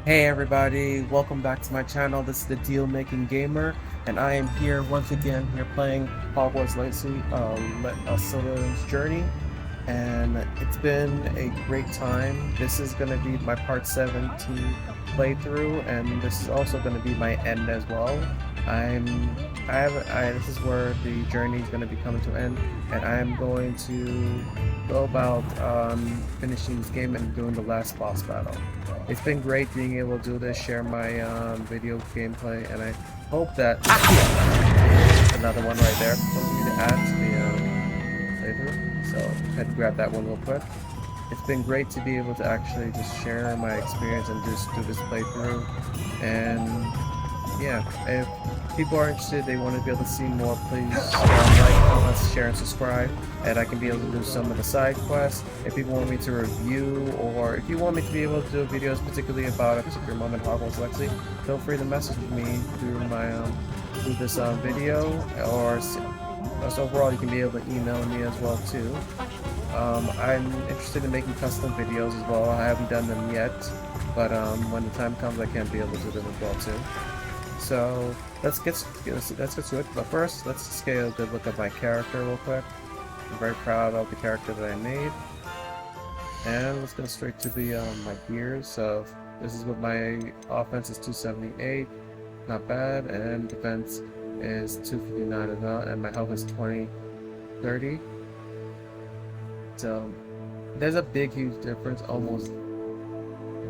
Hey everybody, welcome back to my channel. This is the Dealmakingamer, and I am here once again playing Hogwarts Legacy, Slytherin's Journey, and it's been a great time. This is going to be my part 7 to playthrough, and this is also going to be my end as well. This is where the journey is going to be coming to an end, and I'm going to go about finishing this game and doing the last boss battle. It's been great being able to do this, share my video gameplay, and I hope that another one right there for me to add to the playthrough. So I had to grab that one real quick. It's been great to be able to actually just share my experience and just do this playthrough. And yeah, if people are interested, they want to be able to see more, please like, comment, share, and subscribe, and I can be able to do some of the side quests. If people want me to review, or if you want me to be able to do videos particularly about a particular moment in Hogwarts Legacy, feel free to message me through my through this video, or so overall you can be able to email me as well too. I'm interested in making custom videos as well. I haven't done them yet, but when the time comes I can be able to do them as well too. So let's get to it. But first, let's just get a good look at my character real quick. I'm very proud of the character that I made. And let's go straight to the my gears. So this is what my offense is 278, not bad, and defense is 259 as well, and my health is 2030. So there's a big, huge difference, almost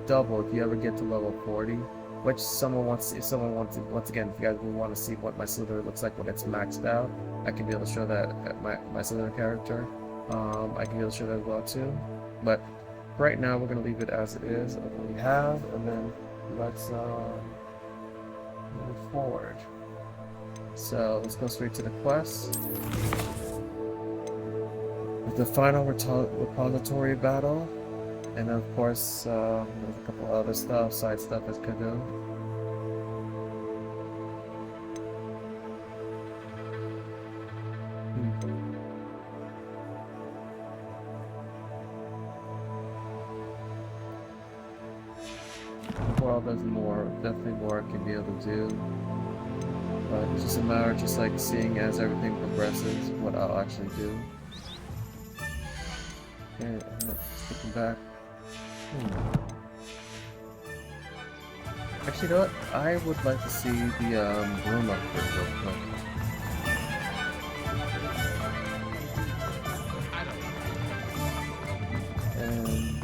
double if you ever get to level 40. Which someone wants to, if someone wants to, once again, if you guys want to see what my Slytherin looks like when it's maxed out, I can be able to show that at my Slytherin character. I can be able to show that as well too. But right now we're going to leave it as it is, what we have, and then let's move forward. So let's go straight to the quest. With the final repository battle. And of course, there's a couple other stuff, side stuff I could do. Well, there's more, definitely more I can be able to do. But it's just a matter of just like seeing as everything progresses, what I'll actually do. Okay, I'm skipping back. Actually, you know what? I would like to see the broom upgrade real quick. And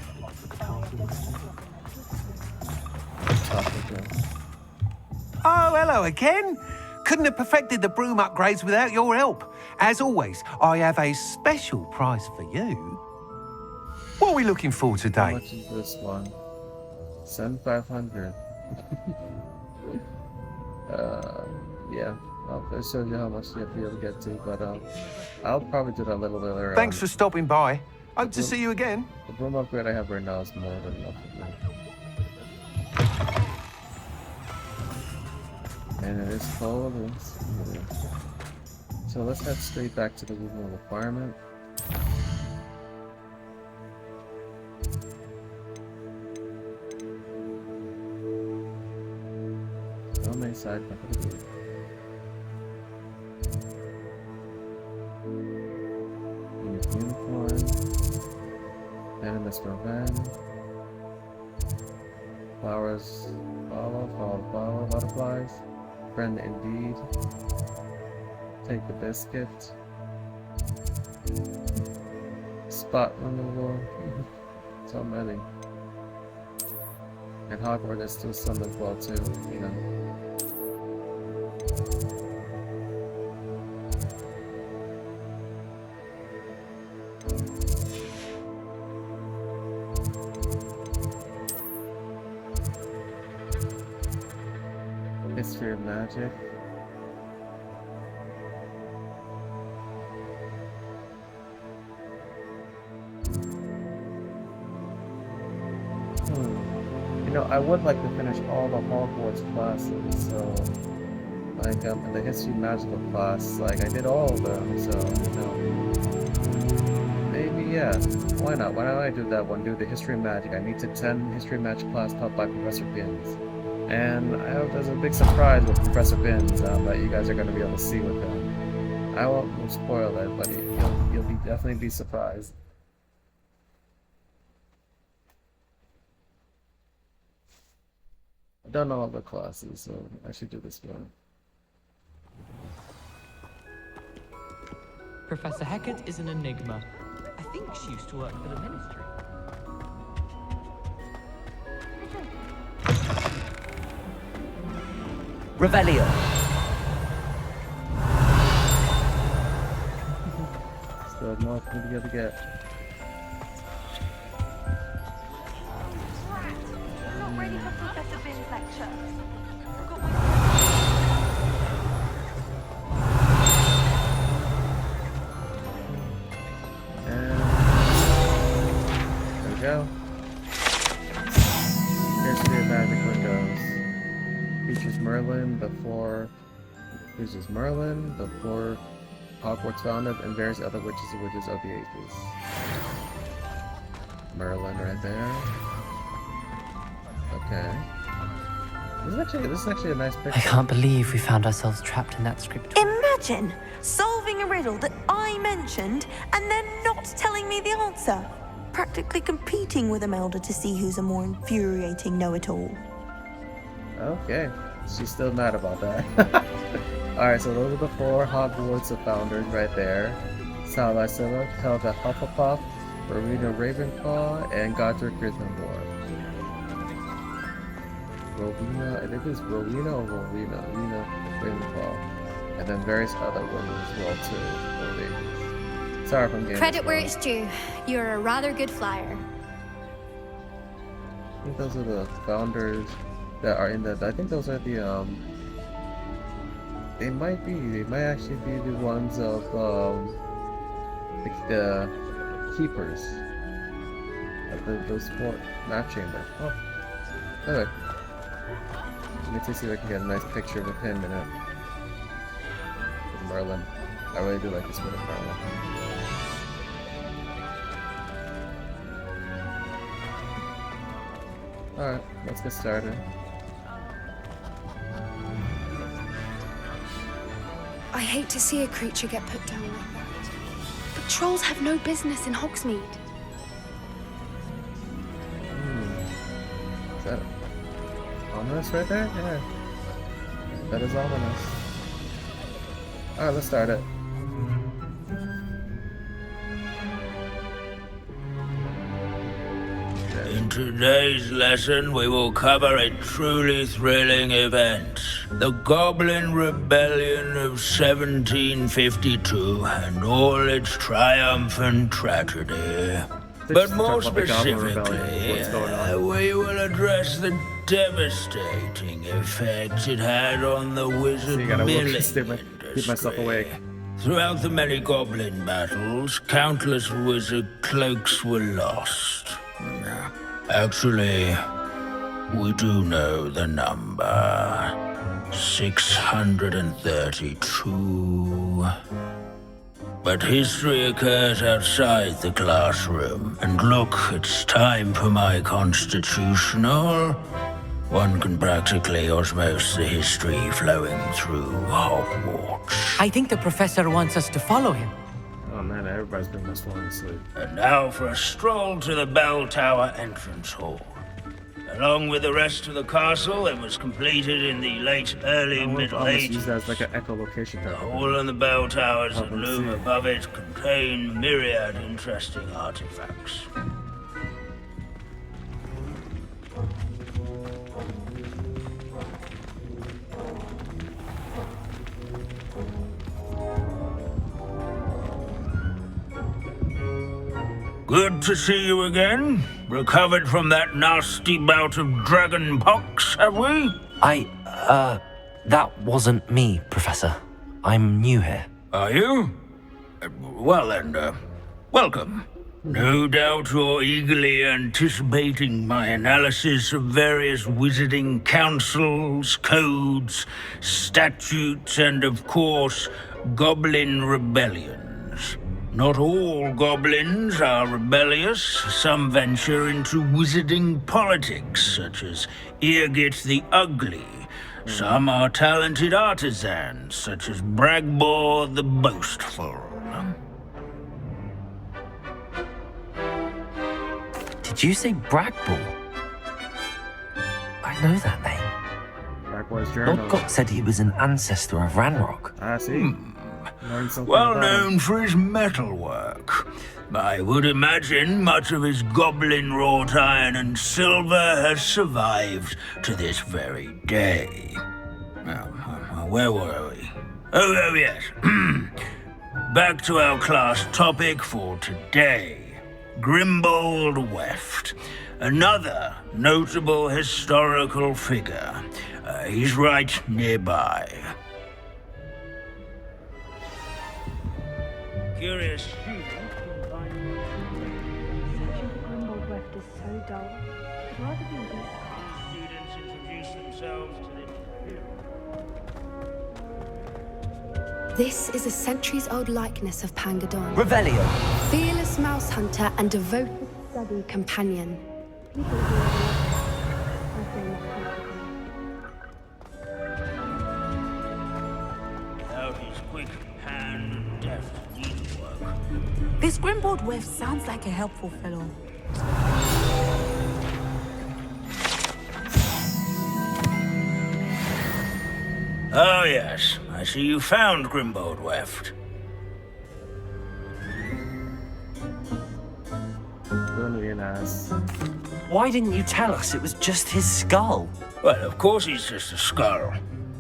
oh, hello again. Couldn't have perfected the broom upgrades without your help. As always, I have a special prize for you. What are we looking for today? How much is this one? 7,500. Yeah, it shows you how much you have to be able to get to, but I'll probably do that a little bit later. Thanks for stopping by. Hope to see you again. The broom upgrade I have right now is more than enough for me. And it is full of this. So let's head straight back to the original requirement. How many side buttons? Unicorn. Venomous revenge. Flowers follow flower, butterflies. Friend indeed. Take the biscuit. Spot removal. So many. And Hogwarts is still some as well too, you know. History of magic. You know, I would like to finish all the Hogwarts classes, so like the history magical class, like I did all of them, so you know, maybe yeah, why not? Why don't I do that one? Do the history of magic. I need to attend history of magic class taught by Professor Binns. And I hope there's a big surprise with Professor Binns that you guys are going to be able to see with him. I won't spoil it, but you'll definitely be surprised. I've done all the classes, so I should do this one. Professor Hecat is an enigma. I think she used to work for the Ministry. Revelio. Still more for me to be able to get. I'm not ready for Professor Binns' lecture. There we go. Here's the magic windows. Features Merlin, the four Hogwarts founded, and various other witches and wizards of the ages. Merlin right there. Okay. This is actually a nice picture. I can't believe we found ourselves trapped in that script. Imagine solving a riddle that I mentioned and then not telling me the answer. Practically competing with Imelda to see who's a more infuriating know-it-all. Okay, she's still mad about that. Alright, so those are the four Hogwarts founders right there. Salazar, Helga Hufflepuff, Rowena Ravenclaw, and Godric Gryffindor. Rowena, I think it's Rowena or Rowena Ravenclaw. And then various other women as well too. Sorry if I'm getting Credit where it's due. You're a rather good flyer. I think those are the founders that are in the. I think those are the They might actually be the ones of the keepers of those four map chambers. Oh, anyway, let me see if I can get a nice picture with him in it. With Merlin. I really do like this one with Merlin. Alright, let's get started. I hate to see a creature get put down like that. But trolls have no business in Hogsmeade. Is that ominous right there? Yeah. That is ominous. Alright, let's start it. In today's lesson, we will cover a truly thrilling event. The Goblin Rebellion of 1752 and all its triumphant tragedy. But more specifically, we will address the devastating effect it had on the wizard milling keep myself awake. Throughout the many goblin battles, countless wizard cloaks were lost. Actually, we do know the number. 632. But history occurs outside the classroom. And look, it's time for my constitutional. One can practically osmose the history flowing through Hogwarts. I think the professor wants us to follow him. Oh man, everybody's been this long asleep. And now for a stroll to the bell tower entrance hall. Along with the rest of the castle, it was completed in the early Middle Ages. Use that as like an echolocation The tower. hall and the bell towers that loom above it contain myriad interesting artifacts. Good to see you again. Recovered from that nasty bout of dragon pox, have we? That wasn't me, Professor. I'm new here. Are you? Well then, welcome. No doubt you're eagerly anticipating my analysis of various wizarding councils, codes, statutes, and of course, goblin rebellions. Not all goblins are rebellious. Some venture into wizarding politics, such as Eargit the Ugly. Some are talented artisans, such as Bragbor the Boastful. Did you say Bragball? I know that name. Backwards journal. Lord Gott said he was an ancestor of Ranrock. I see. Learned something Well about him. known for his metalwork. I would imagine much of his goblin wrought iron and silver has survived to this very day. Now, where were we? Oh yes. Back to our class topic for today. Grimbold Weft. Another notable historical figure. He's right nearby. Curious. Searching for Grimbold Weft is so dull. I'd rather be with Students introduce themselves to This is a centuries-old likeness of Pangadon. Revelio. Fearless mouse hunter and devoted study companion. People who are out his quick hand and deft needlework. This Grimbold Weft sounds like a helpful fellow. Oh yes, I see you found Grimbold Weft. Really an ass. Why didn't you tell us it was just his skull? Well, of course he's just a skull.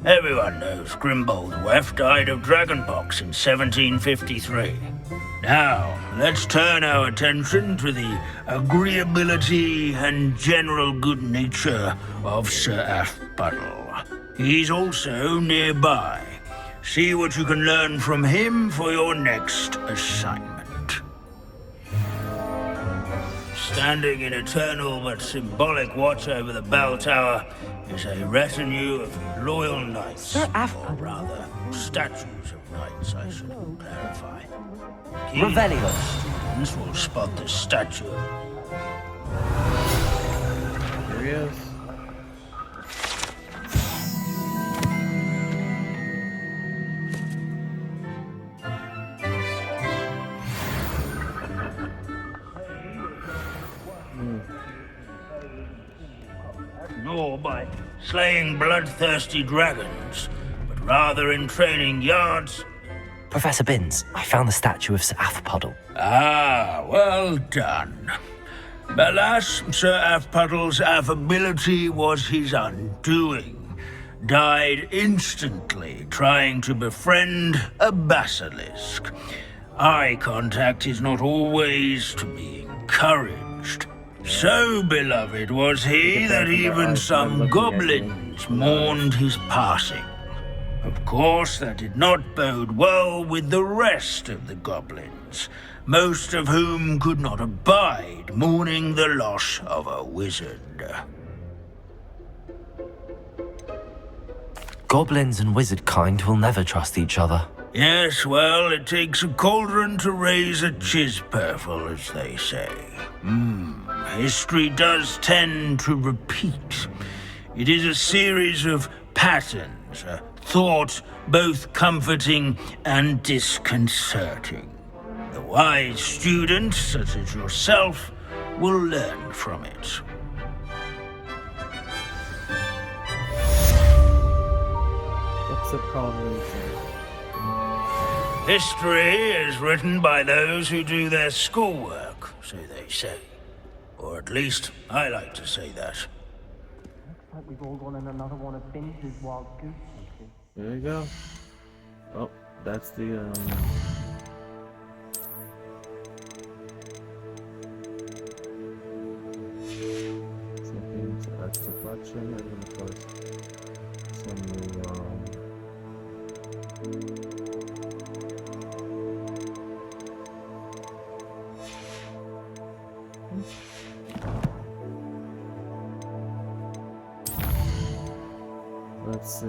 Everyone knows Grimbold Weft died of dragonpox in 1753. Now, let's turn our attention to the agreeability and general good nature of Sir Athpuddle. He's also nearby. See what you can learn from him for your next assignment. Standing in eternal but symbolic watch over the bell tower is a retinue of loyal knights. Sir Or Athpuddle. rather, statues of knights, I should clarify. Revelio. Students will spot the statue. Here he is. Nor by slaying bloodthirsty dragons, but rather in training yards. Professor Binns, I found the statue of Sir Athpuddle. Ah, well done. Alas, Sir Athpuddle's affability was his undoing. Died instantly trying to befriend a basilisk. Eye contact is not always to be encouraged. So beloved was he that even some goblins mourned his passing. Of course, that did not bode well with the rest of the goblins, most of whom could not abide mourning the loss of a wizard. Goblins and wizard kind will never trust each other. Yes, well, it takes a cauldron to raise a chisperful, as they say. History does tend to repeat. It is a series of patterns, a thought both comforting and disconcerting. The wise student, such as yourself, will learn from it. What's it called? History is written by those who do their schoolwork, so they say. Or at least, I like to say that. Like we've all gone on another one of Binns' wild goose chases. There you go. Oh, that's the something to add to the collection, and then of course some new let's see.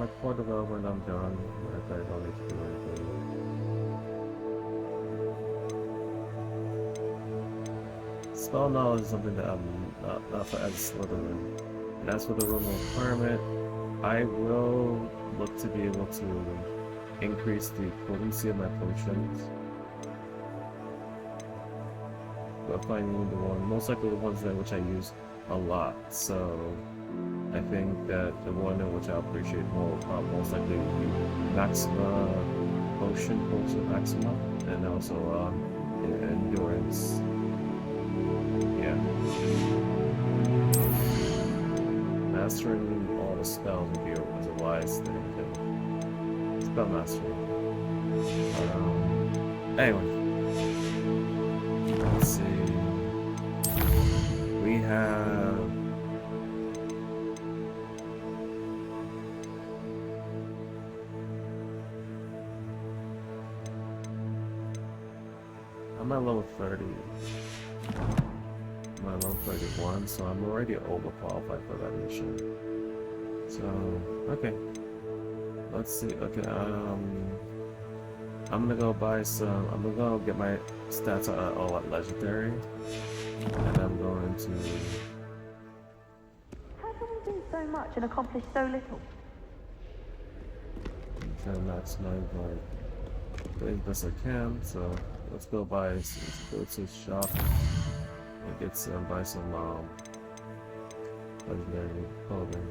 my core development, I'm done. I don't need to do anything. Spell knowledge is something that I'm not for as Slytherin. And as for the room requirement, I will look to be able to increase the potency of my potions. But finding the one, most likely the ones that which I use a lot. So I think that the one in which I appreciate more most likely would be Maxima Potion Maxima, and also Endurance. Yeah. Mastering all the spells would be a wise thing to spell mastery. Anyway, let's see. We have I'm at level 30. I'm at level 31, so I'm already overqualified for that mission. So, okay. Let's see. Okay, I'm gonna go buy some. I'm gonna go get my stats all at legendary, and I'm going to. How can we do so much and accomplish so little? Try to maximize my the best I can. So let's go buy. Let's go to the shop and get some. Buy some legendary clothing.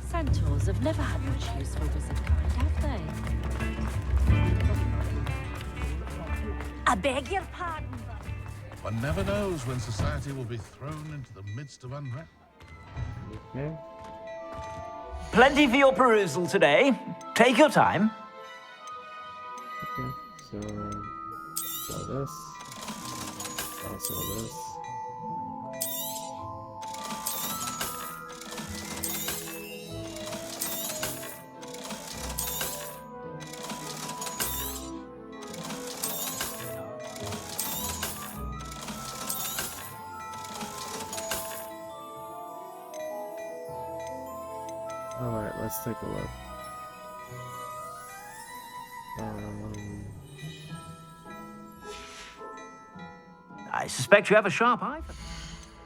Centaurs have never had much use for wizard kind, have they? I beg your pardon. One never knows when society will be thrown into the midst of unrest. Okay. Plenty for your perusal today. Take your time. Okay. So this. Also this. Alright, let's take a look. I suspect you have a sharp eye.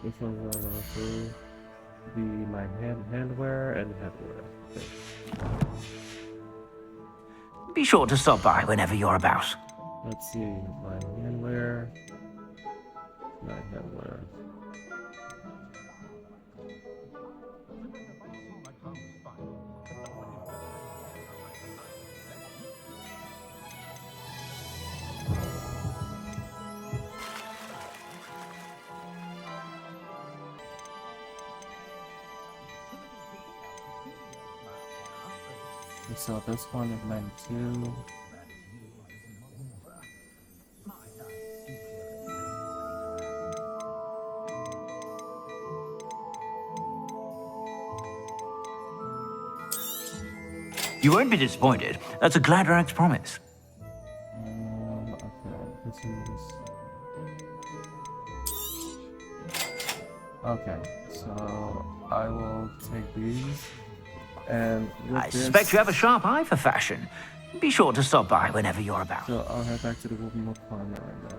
Which one's going through? My handwear and headwear. Okay. Be sure to stop by whenever you're about. Let's see, my handwear, my headwear. So this one is 92. You won't be disappointed. That's a Gladrax promise. Okay, this is... Okay, so I will take these. And I suspect you have a sharp eye for fashion. Be sure to stop by whenever you're about. So I'll head back to the Golden Requirement right now.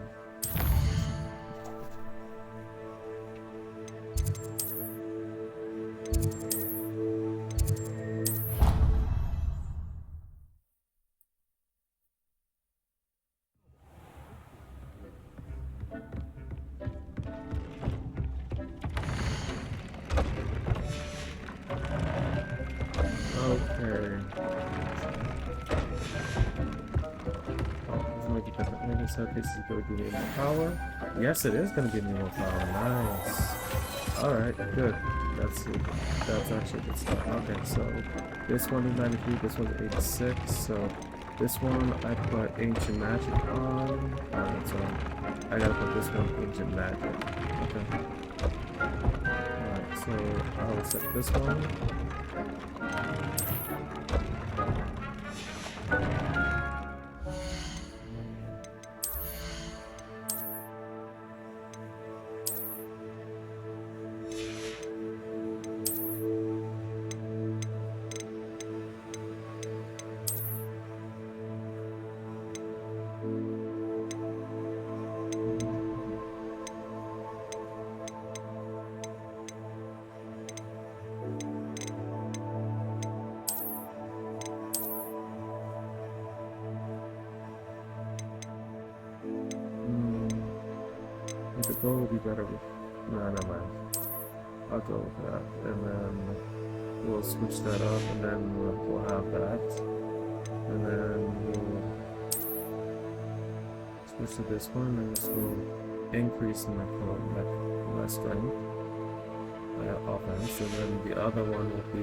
So this is going to give me more power. Yes, it is going to give me more power. Nice. Alright, good. That's actually good stuff. Okay, so this one is 93, this one is 86. So this one I put Ancient Magic on. So I gotta put this one Ancient Magic. Okay. Alright, so I will set this one. mythical will be better with... No, never mind. I'll go with that. And then we'll switch that up, and then we'll have that. And then we'll switch to this one, and this will increase my strength, my offense, and then the other one will be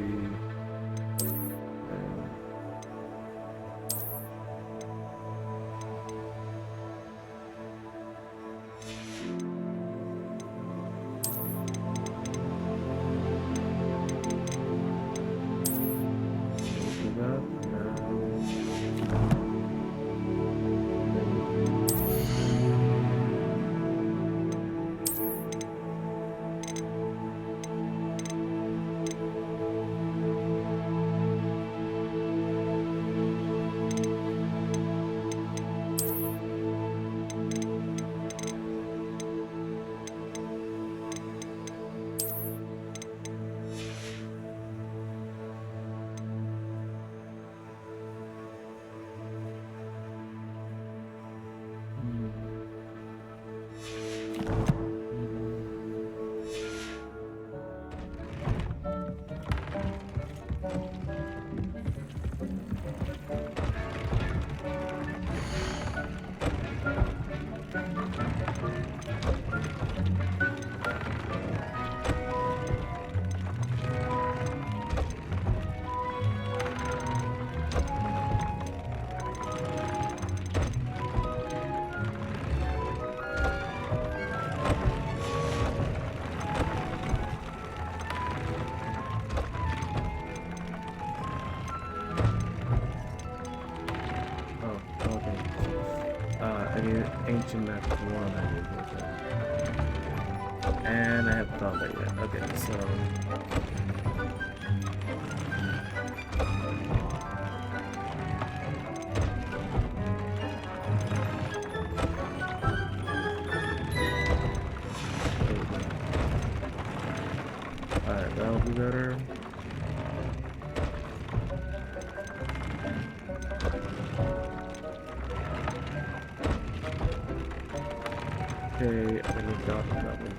ancient magic one I need with it. And I haven't found that yet. Okay, so alright, that'll be better. Okay, I'm gonna drop that one.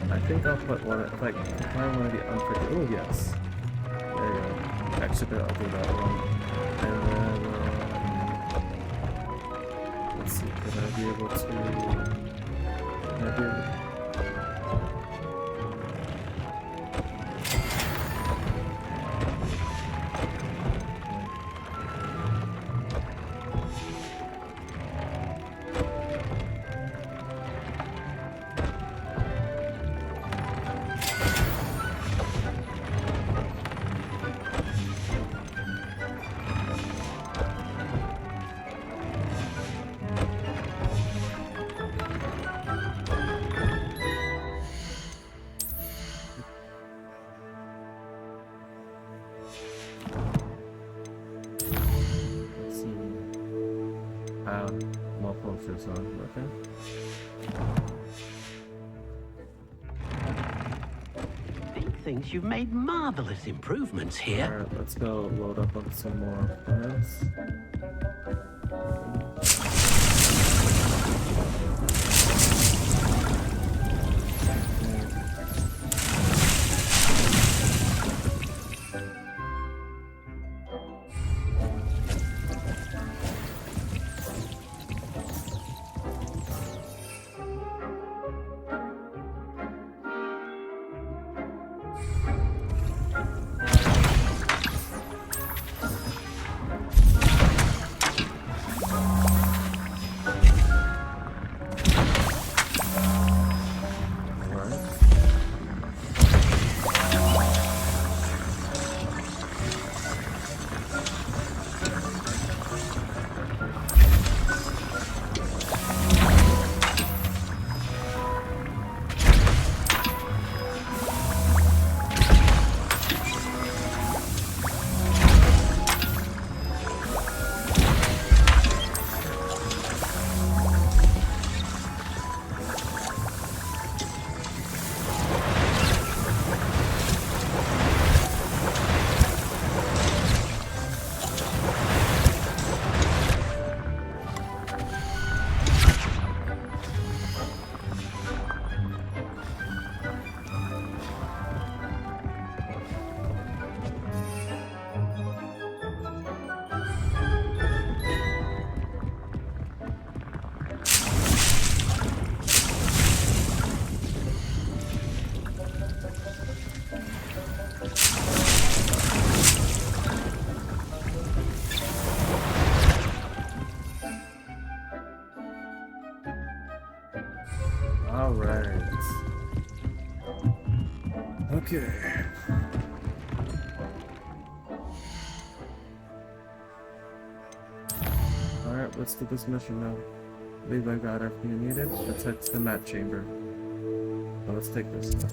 I think I'll put one, if I find one of the unforgettable. Oh, yes. There you go. Actually, I'll do that one. And then, let's see, can I be able to... Can I be able to... more posters on, okay? Big thinks you've made marvelous improvements here. Alright, let's go load up on some more plants. Okay. Alright, let's do this mission now. I believe I got everything needed. Let's head to the map chamber. So let's take this now.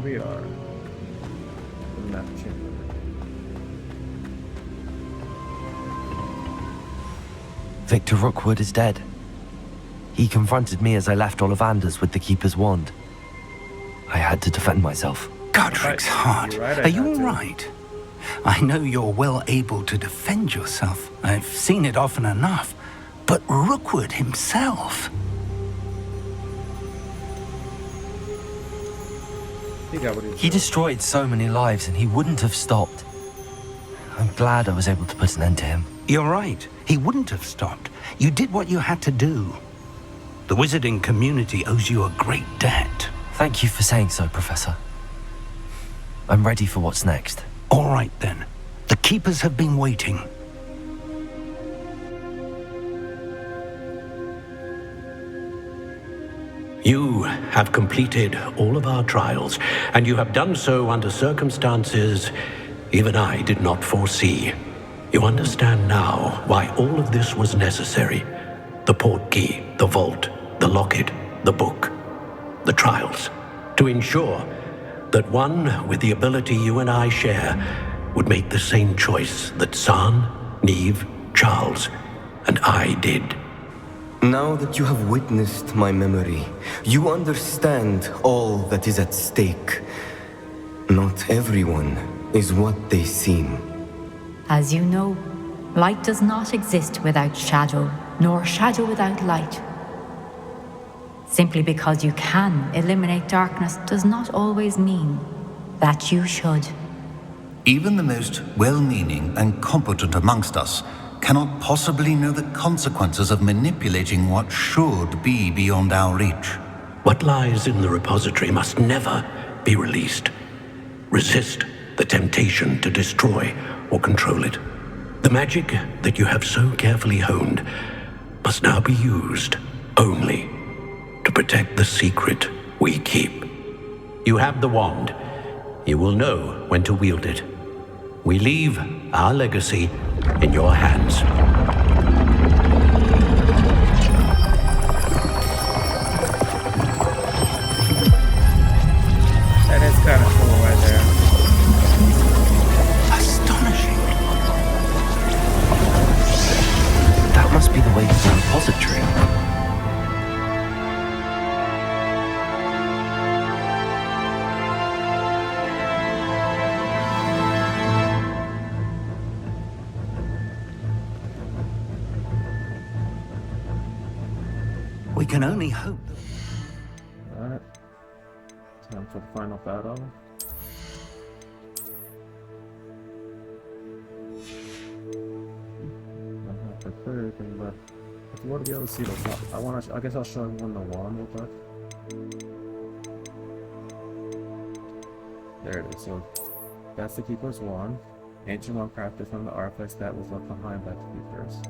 We are the map chamber. Victor Rookwood is dead. He confronted me as I left Ollivanders with the Keeper's wand. I had to defend myself. Godric's heart. Are you all right? I know you're well able to defend yourself. I've seen it often enough. But Rookwood himself... He destroyed so many lives and he wouldn't have stopped. I'm glad I was able to put an end to him. You're right. He wouldn't have stopped. You did what you had to do. The wizarding community owes you a great debt. Thank you for saying so, Professor. I'm ready for what's next. All right, then. The Keepers have been waiting. You have completed all of our trials, and you have done so under circumstances even I did not foresee. You understand now why all of this was necessary. The portkey, the vault, the locket, the book, the trials. To ensure that one with the ability you and I share would make the same choice that San, Neve, Charles, and I did. Now that you have witnessed my memory, you understand all that is at stake. Not everyone is what they seem. As you know, light does not exist without shadow, nor shadow without light. Simply because you can eliminate darkness does not always mean that you should. Even the most well-meaning and competent amongst us cannot possibly know the consequences of manipulating what should be beyond our reach. What lies in the repository must never be released. Resist the temptation to destroy or control it. The magic that you have so carefully honed must now be used only to protect the secret we keep. You have the wand. You will know when to wield it. We leave our legacy in your hands. That is kind of cool right there. Astonishing. That must be the way to the repository. We can only hope. Alright. Time for the final battle. I don't have to clear everything, but if you want to be able to see the top, I guess I'll show everyone the wand real quick. There it is. So that's the Keeper's wand. Ancient one crafted from the artifacts that was left behind by the Keepers.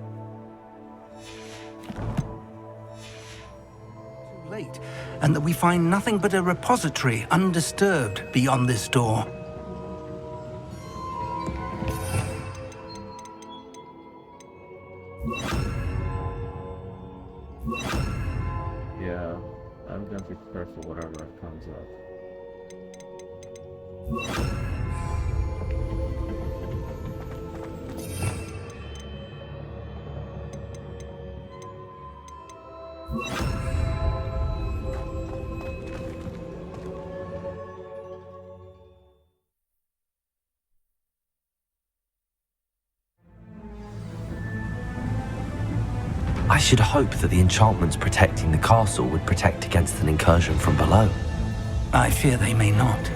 Late, and that we find nothing but a repository undisturbed beyond this door. Yeah, I'm gonna be prepared for whatever comes up. I should hope that the enchantments protecting the castle would protect against an incursion from below. I fear they may not.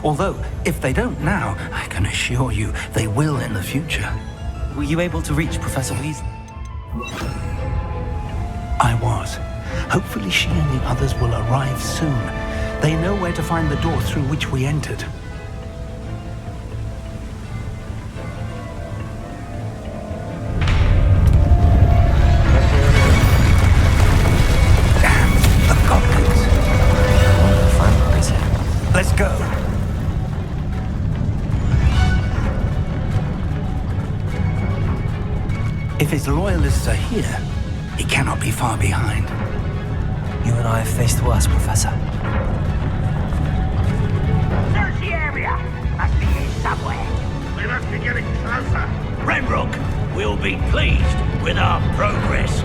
Although, if they don't now, I can assure you they will in the future. Were you able to reach Professor Weasley? I was. Hopefully she and the others will arrive soon. They know where to find the door through which we entered. Damn, the goblins. Let's go. If his loyalists are here, he cannot be far behind. You and I have faced worse, Professor. Search the area! Must be here somewhere. We must be getting closer. Renrook will be pleased with our progress.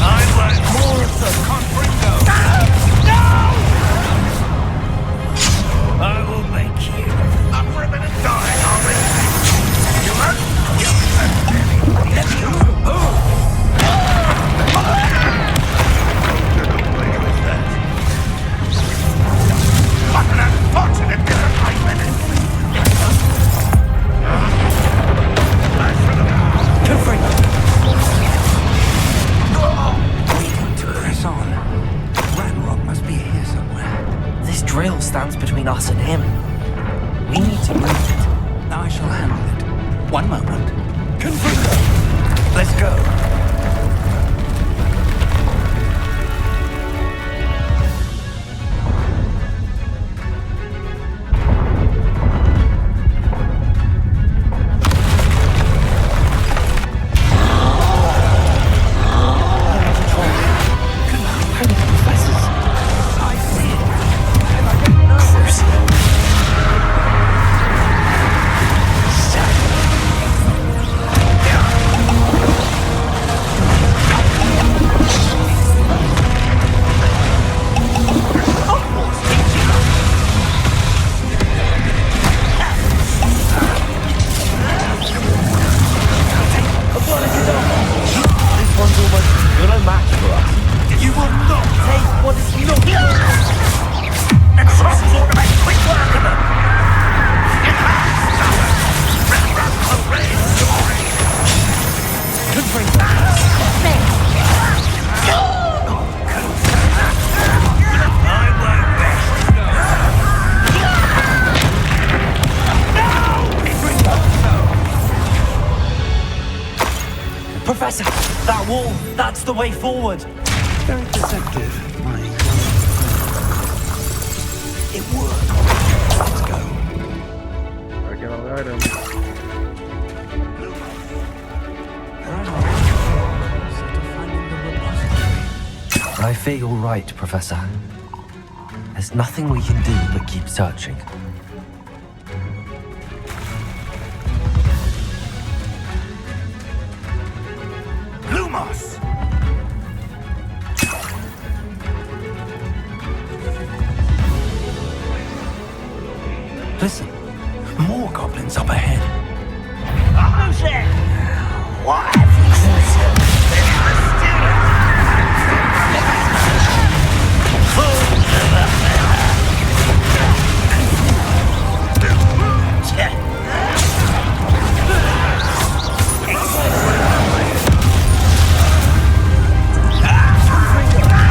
I want more of the confringo! No! I will make you Up for a minute dying, are we? You won't? What an unfortunate disappointment! Press on. Ranrock must be here somewhere. This drill stands between us and him. We need to move it. I shall handle it. One moment. Confringo! Let's go. Professor, that wall, that's the way forward. Very deceptive, my young friend. It worked. Let's go. I get all the items. I fear you're right, Professor. There's nothing we can do but keep searching. Lumos! Listen, more goblins up ahead. Who's there? What have you said? It's the student! Fools of a fella!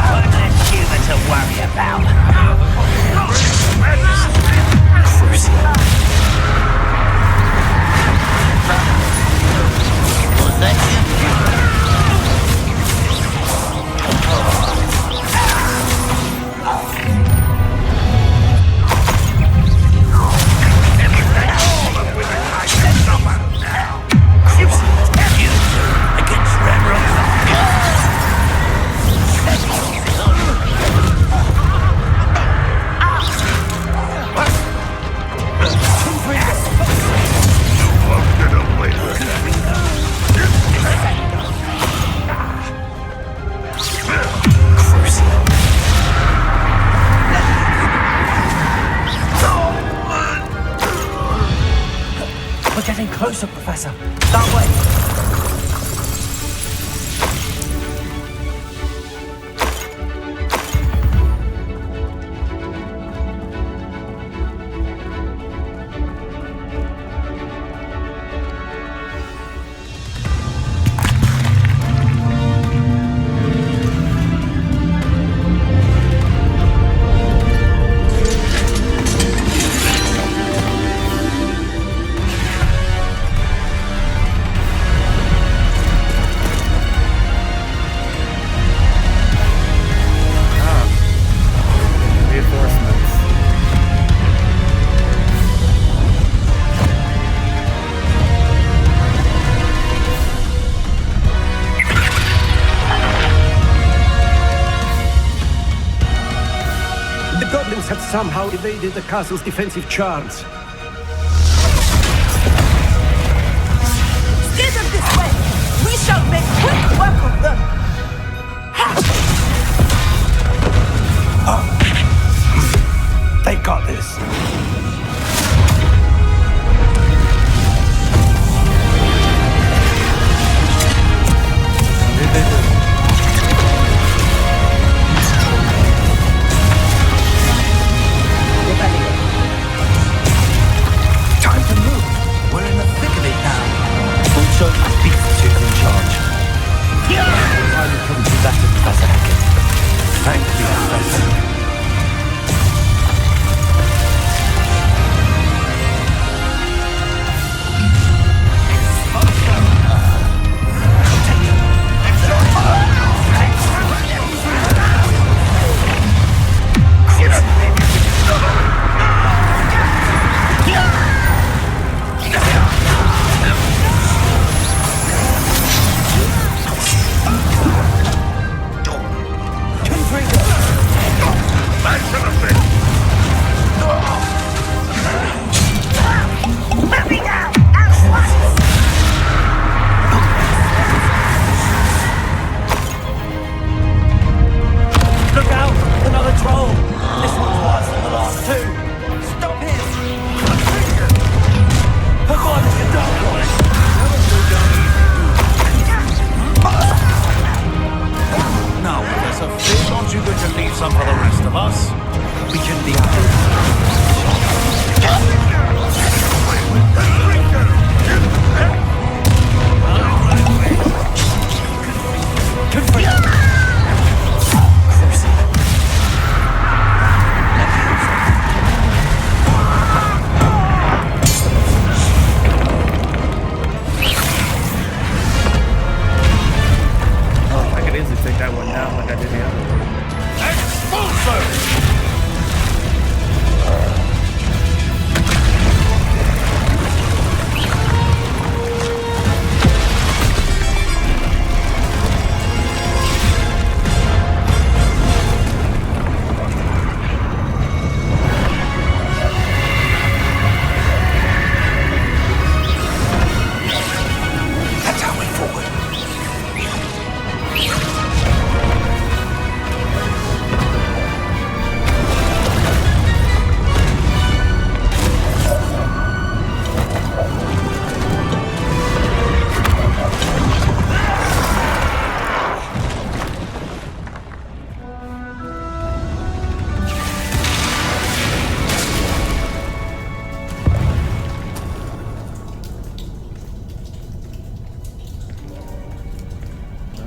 One less human to worry about. Was that you? Closer, Professor. That way. Had somehow evaded the castle's defensive charge. Steer them this way! We shall make quick work of them! They got this. Time to move. We're in the thick of it now. Also, beat the two in charge. I couldn't do better, Professor Hackett. Thank you, Professor.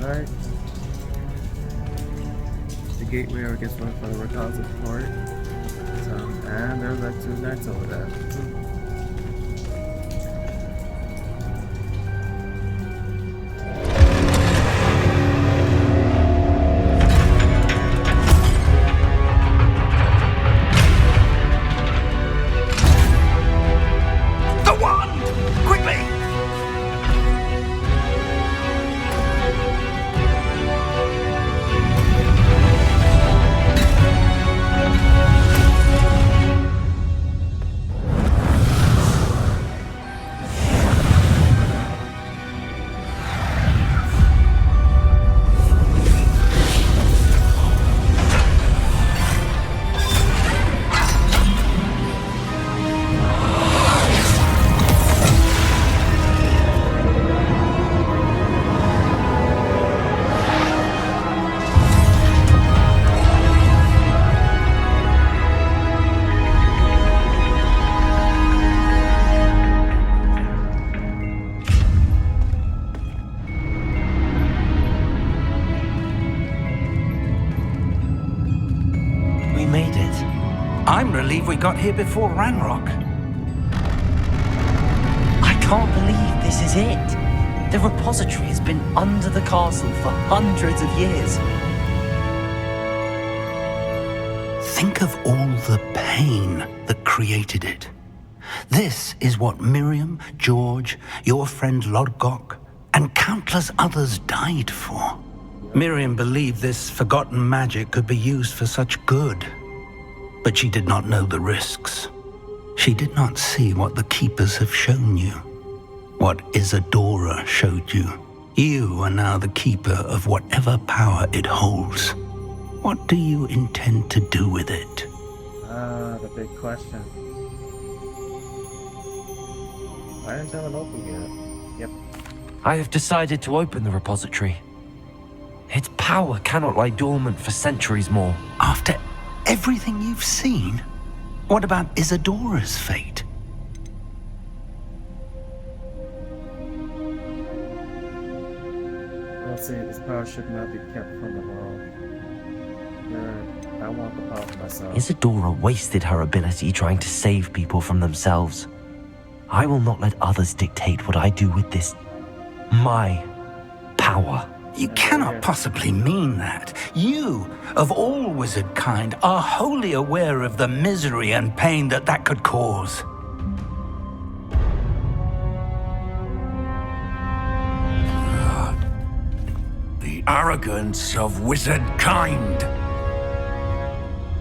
Alright. The gateway or gets one for the Recalcitrant Port. So, and there's like 2 knights over there. got here before Ranrock. I can't believe this is it. The repository has been under the castle for hundreds of years. Think of all the pain that created it. This is what Miriam, George, your friend Lodgok, and countless others died for. Miriam believed this forgotten magic could be used for such good, but she did not know the risks. She did not see what the Keepers have shown you, what Isadora showed you. You are now the Keeper of whatever power it holds. What do you intend to do with it? The big question. Why isn't that open yet? Yep. I have decided to open the repository. Its power cannot lie dormant for centuries more. After everything you've seen, what about Isadora's fate? Let's see, this power should not be kept from the world. I want the power for myself. Isadora wasted her ability trying to save people from themselves. I will not let others dictate what I do with this. My power. You cannot possibly mean that. You, of all wizard kind, are wholly aware of the misery and pain that could cause. The arrogance of wizard kind.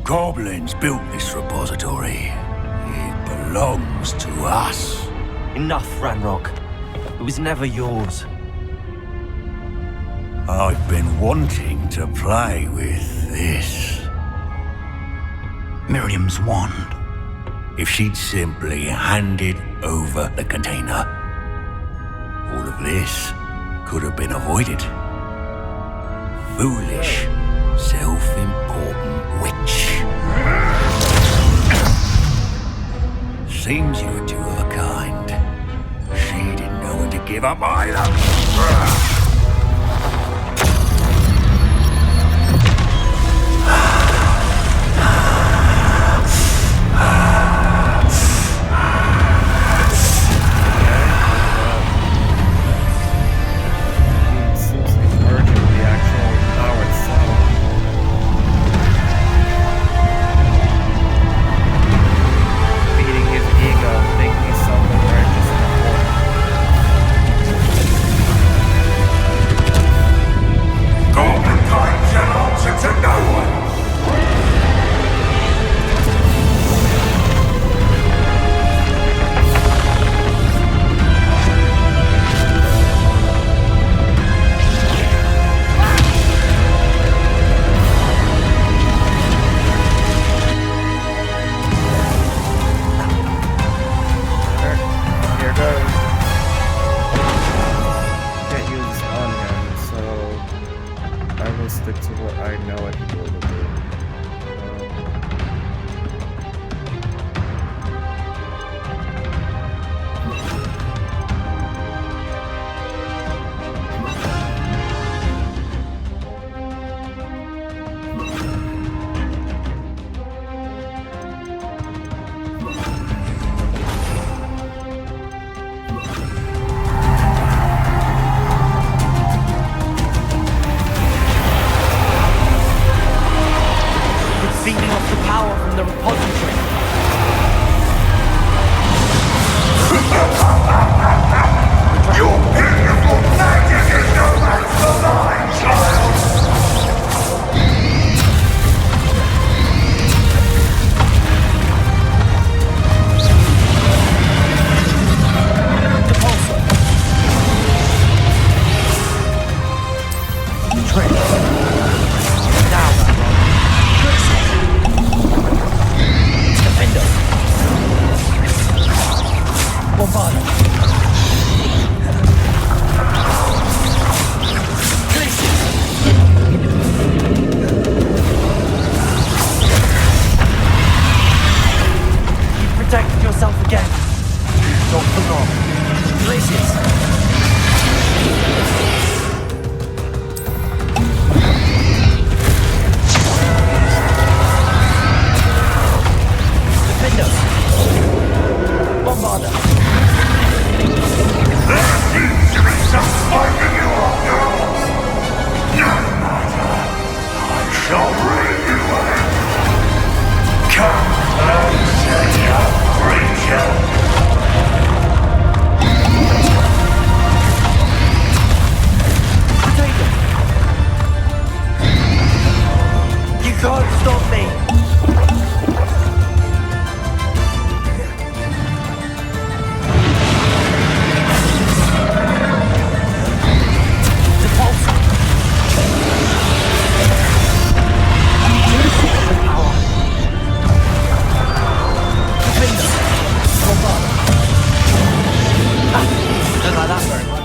Goblins built this repository. It belongs to us. Enough, Ranrock. It was never yours. I've been wanting to play with this. Miriam's wand. If she'd simply handed over the container, all of this could have been avoided. Foolish, self-important witch. Seems you were two of a kind. She didn't know when to give up either. Defender! Bombarder! There seems to be some finding you after all. No matter. I shall bring you in. Come closer, young creature. Potato! You can't stop me! Don't like that very much.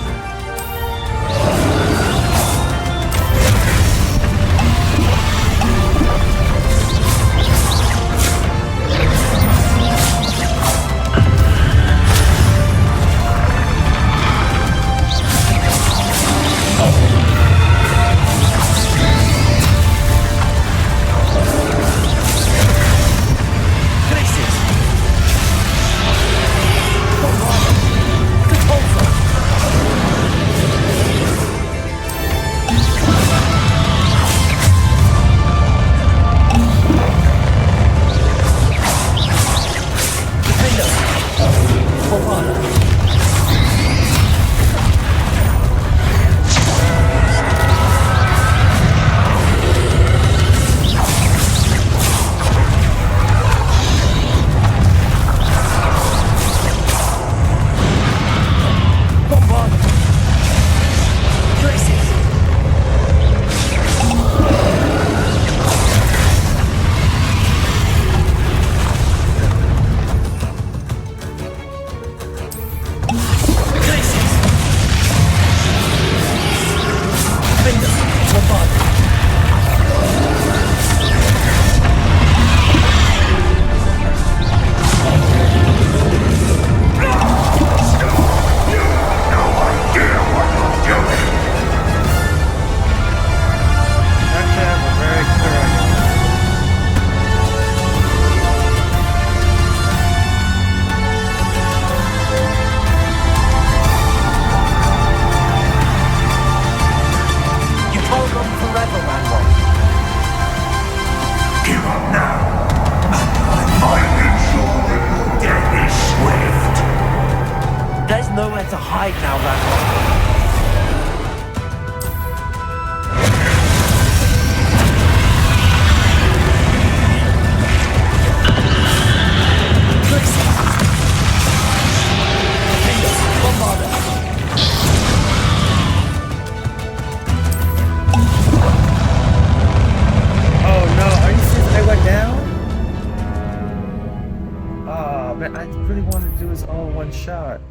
Nowhere to hide now, Randall. Oh no, are you serious? They went down? Oh man, I really wanted to do this all in one shot.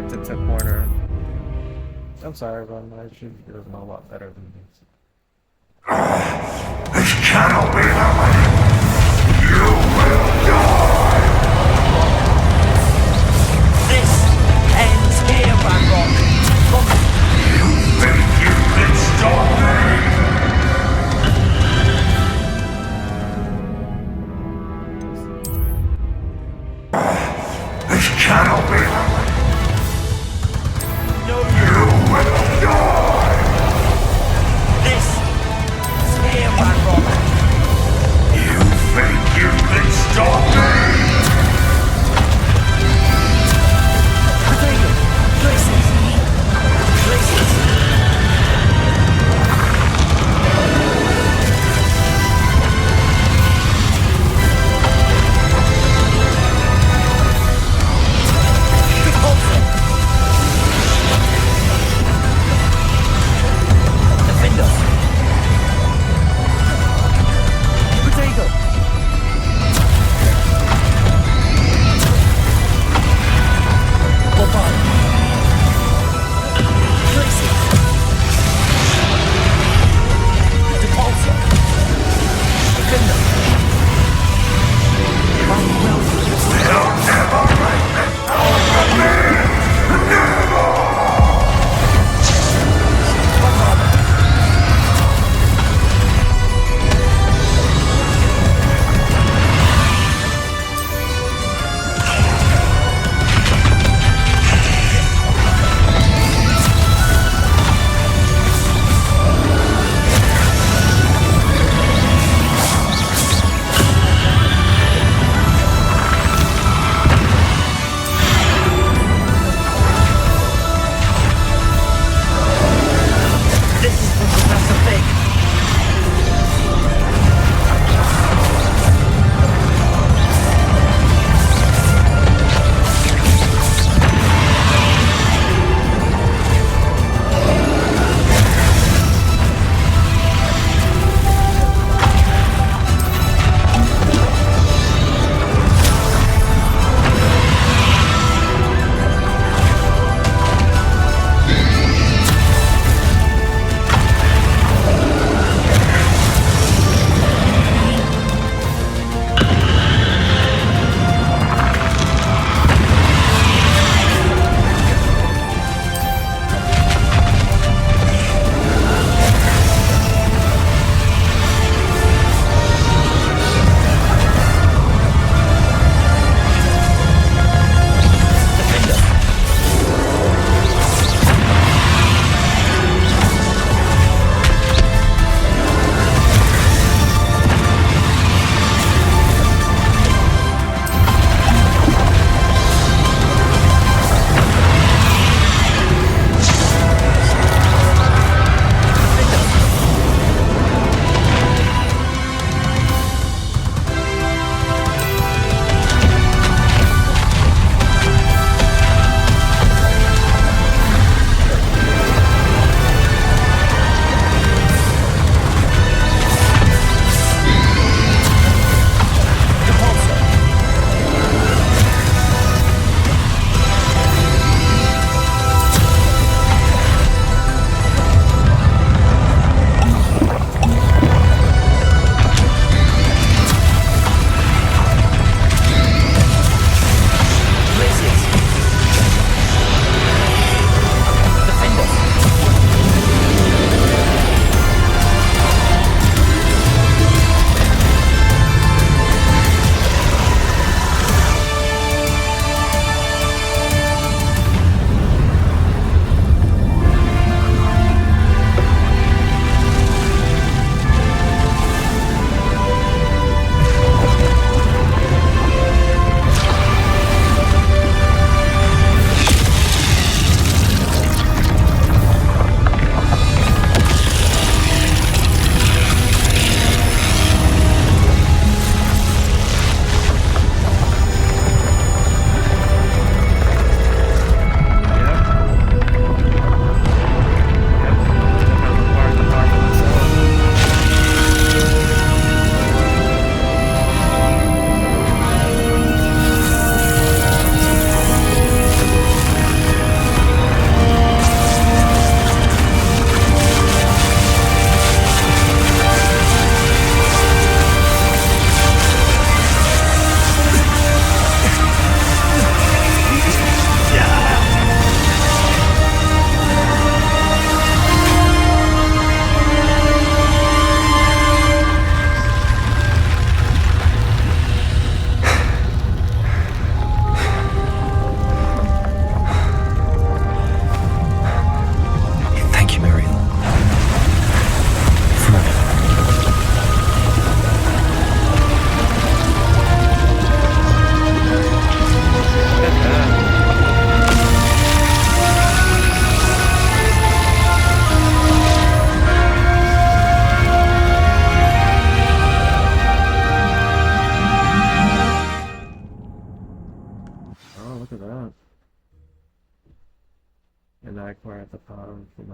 back to Tip Corner. I'm sorry, Ron. I should know a lot better than this. This cannot be happening! You will die! This ends here, Ranrock. You think you can stop me? This cannot be happening! No, you will die! This is here, Ranrock.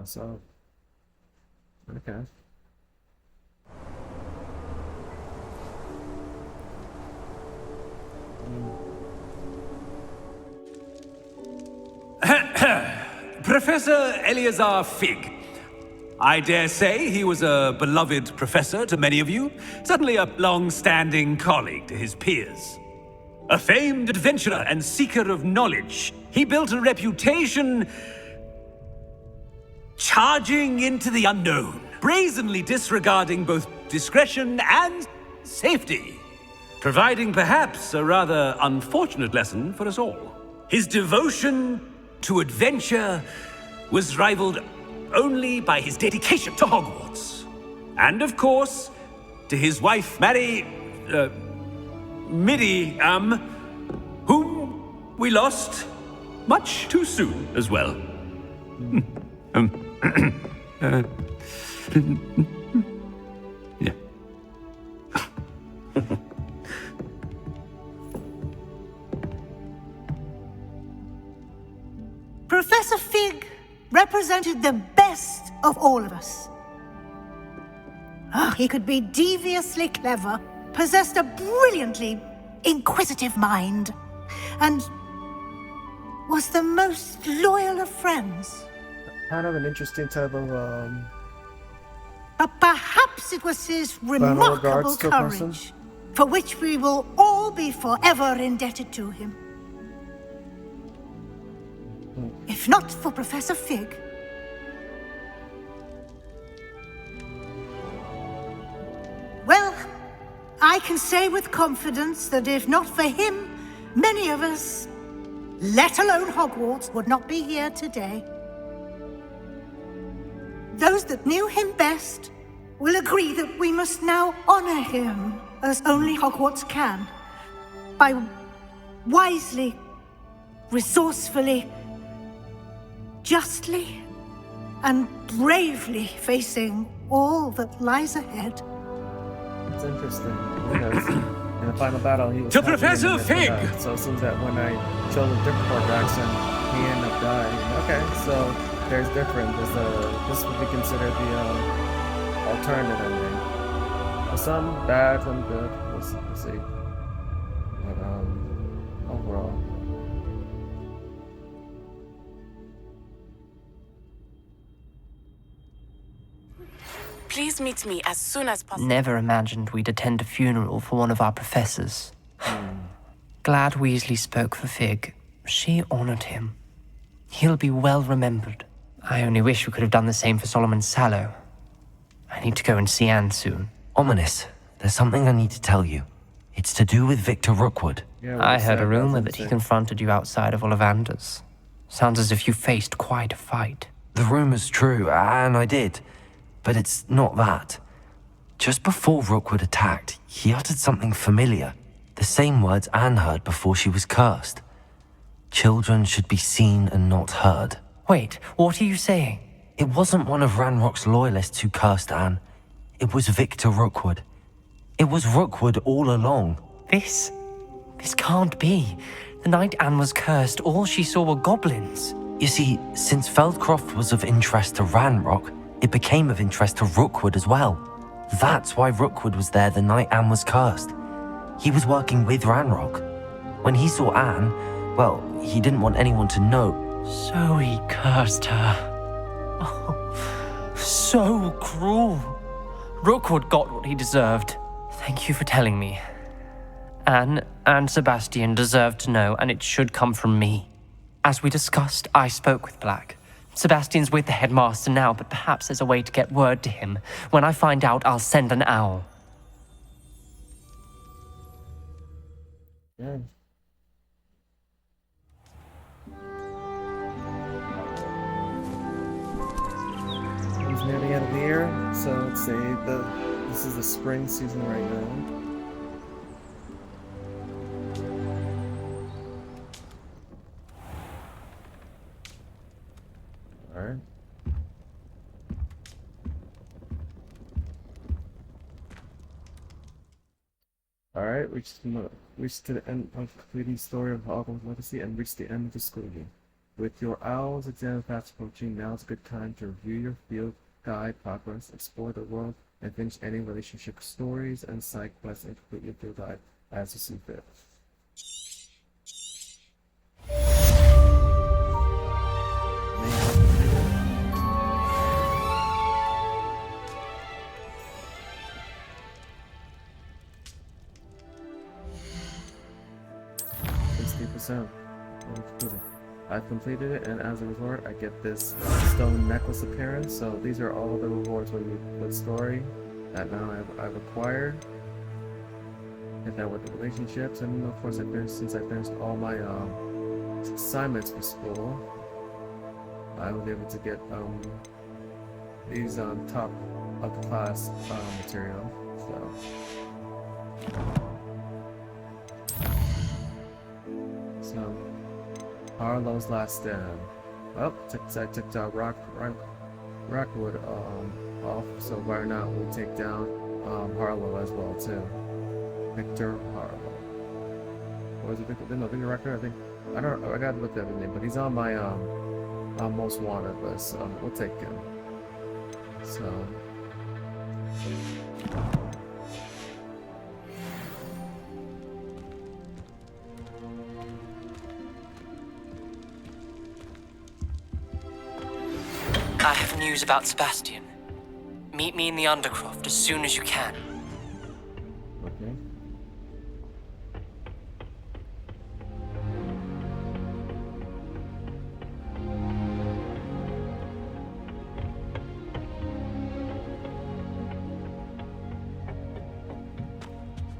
so okay. Professor Eleazar Fig. I dare say he was a beloved professor to many of you, certainly a long-standing colleague to his peers. A famed adventurer and seeker of knowledge, he built a reputation charging into the unknown, brazenly disregarding both discretion and safety, providing perhaps a rather unfortunate lesson for us all. His devotion to adventure was rivaled only by his dedication to Hogwarts. And of course, to his wife, Midi, whom we lost much too soon as well. Yeah. Professor Fig represented the best of all of us. He could be deviously clever, possessed a brilliantly inquisitive mind, and was the most loyal of friends. Kind of an interesting type of But perhaps it was his remarkable courage, for which we will all be forever indebted to him. If not for Professor Fig. Well, I can say with confidence that if not for him, many of us, let alone Hogwarts, would not be here today. Those that knew him best will agree that we must now honor him as only Hogwarts can, by wisely, resourcefully, justly, and bravely facing all that lies ahead. It's interesting because in the final battle he was To Professor Fig! So it seems that when I chose a different course of action, he ended up dying. Okay, so there's different. This would be considered the alternative ending. Some bad, some good. We'll see. But overall. Please meet me as soon as possible. Never imagined we'd attend a funeral for one of our professors. Glad Weasley spoke for Fig. She honored him. He'll be well remembered. I only wish we could have done the same for Solomon Sallow. I need to go and see Anne soon. Ominous, there's something I need to tell you. It's to do with Victor Rookwood. Yeah, I heard a rumor that he confronted you outside of Ollivander's. Sounds as if you faced quite a fight. The rumor's true, and I did. But it's not that. Just before Rookwood attacked, he uttered something familiar. The same words Anne heard before she was cursed. Children should be seen and not heard. Wait, what are you saying? It wasn't one of Ranrock's loyalists who cursed Anne. It was Victor Rookwood. It was Rookwood all along. This can't be. The night Anne was cursed, all she saw were goblins. You see, since Feldcroft was of interest to Ranrock, it became of interest to Rookwood as well. That's why Rookwood was there the night Anne was cursed. He was working with Ranrock. When he saw Anne, well, he didn't want anyone to know. So he cursed her. Oh, so cruel. Rookwood got what he deserved. Thank you for telling me. Anne and Sebastian deserve to know, and it should come from me. As we discussed, I spoke with Black. Sebastian's with the headmaster now, but perhaps there's a way to get word to him. When I find out, I'll send an owl. Yeah. It's near the end of the year, so let's say this is the spring season right now. Alright. Alright, reached to the end of completing the story of Hogwarts Legacy and reached the end of the school year. With your owl's exam fast approaching, now's a good time to review your field guide progress, explore the world, and finish any relationship stories and side quests and complete your field guide as you see fit. I've completed it, and as a reward, I get this stone necklace appearance. So these are all the rewards when you put story that now I've acquired. Get that with the relationships, and of course, since I finished all my assignments for school, I was able to get these top of the class material. So Harlow's last stand. Well, I took Rockwood off, so why not we'll take down Harlow as well too. Victor Harlow. Or is it Victor? No, Victor Rockwood. I gotta look at the name, but he's on my most wanted list, so we'll take him. So. I have news about Sebastian. Meet me in the Undercroft as soon as you can. Okay.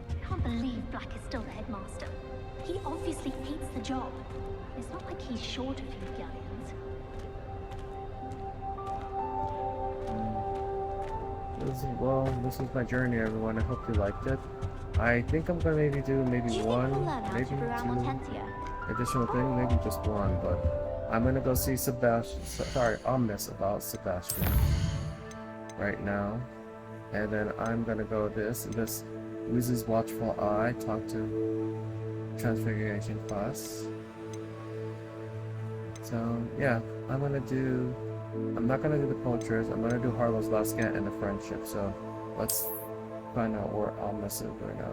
I can't believe Black is still the headmaster. He obviously hates the job. It's not like he's short a few galleons. This is my journey, everyone. I hope you liked it. I think I'm gonna maybe do one, maybe two additional thing, maybe just one, but I'm gonna go see Sebastian. Sorry, ominous about Sebastian right now, and then I'm gonna go this Wizard's Watchful Eye. Talk to Transfiguration class. So yeah, I'm not gonna do the cultures. I'm gonna do Harlow's last scan and the friendship. So let's find out where Almas is right now.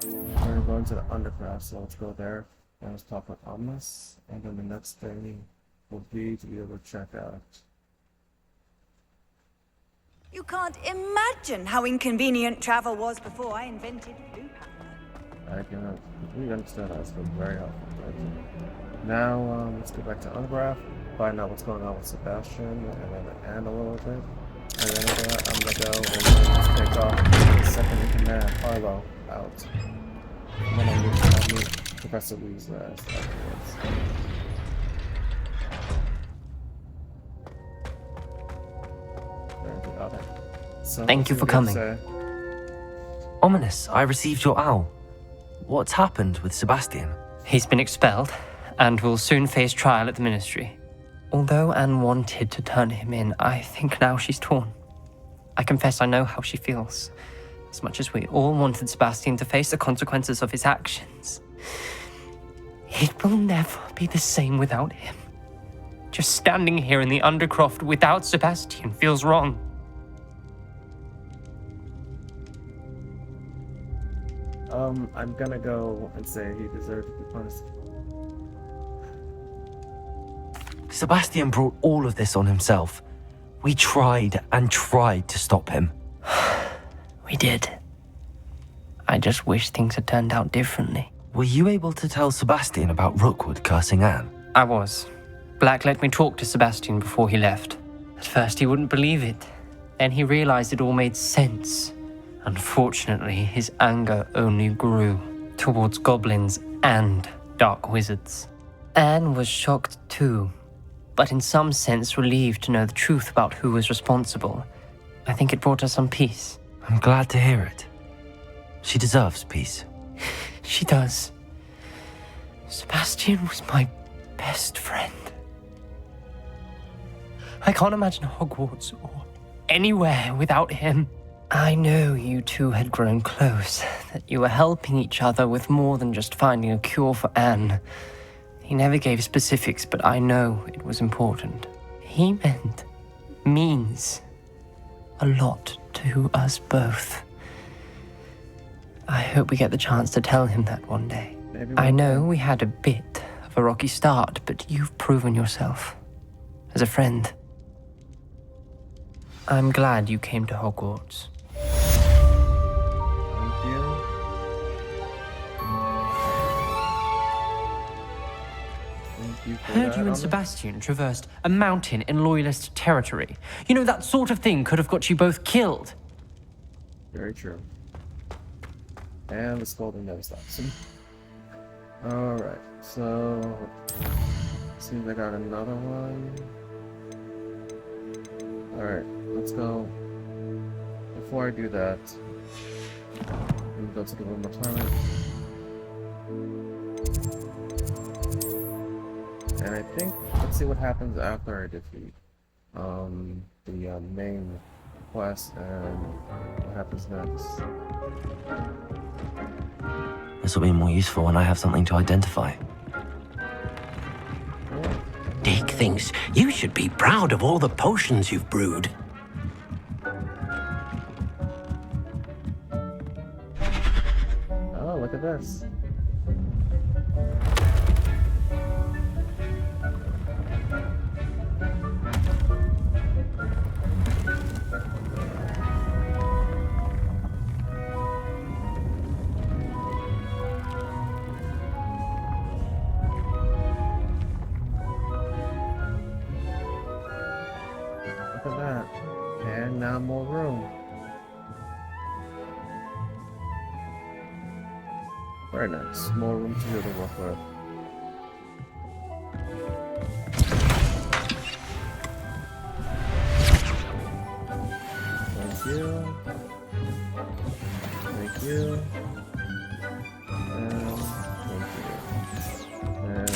We're gonna go into the undercroft, so let's go there and let's talk with Almas. And then the next thing will be to be able to check out. You can't imagine how inconvenient travel was before I invented blue powder. I cannot completely understand that. It's been very helpful. Now, let's go back to Ungraph, find out what's going on with Sebastian, and then end a little bit. And then I'm gonna go and take off the second in command, Harlow, out. And then I'll meet Professor Lee's afterwards. So thank you for coming. Ominous, I received your owl. What's happened with Sebastian? He's been expelled, and will soon face trial at the Ministry. Although Anne wanted to turn him in, I think now she's torn. I confess I know how she feels. As much as we all wanted Sebastian to face the consequences of his actions, it will never be the same without him. Just standing here in the Undercroft without Sebastian feels wrong. I'm gonna go and say he deserves to be punished. Sebastian brought all of this on himself. We tried and tried to stop him. We did. I just wish things had turned out differently. Were you able to tell Sebastian about Rookwood cursing Anne? I was. Black let me talk to Sebastian before he left. At first he wouldn't believe it. Then he realized it all made sense. Unfortunately, his anger only grew towards goblins and dark wizards. Anne was shocked too, but in some sense relieved to know the truth about who was responsible. I think it brought her some peace. I'm glad to hear it. She deserves peace. She does. Sebastian was my best friend. I can't imagine Hogwarts or anywhere without him. I know you two had grown close, that you were helping each other with more than just finding a cure for Anne. He never gave specifics, but I know it was important. He means a lot to us both. I hope we get the chance to tell him that one day. I know we had a bit of a rocky start, but you've proven yourself as a friend. I'm glad you came to Hogwarts. Thank you. Thank you for Heard that, you and Anna. Sebastian traversed a mountain in Loyalist territory. You know, that sort of thing could have got you both killed. Very true. And the scolding never stops. Alright, so seems I got another one. Alright, let's go. Before I do that, let me go to the room of torment. And I think, let's see what happens after I defeat the main quest and what happens next. This will be more useful when I have something to identify. Dick thinks you should be proud of all the potions you've brewed. Oh, look at this. Look at that. And now more room. Very nice. More room to do the work with. Thank you. Thank you. And thank you. And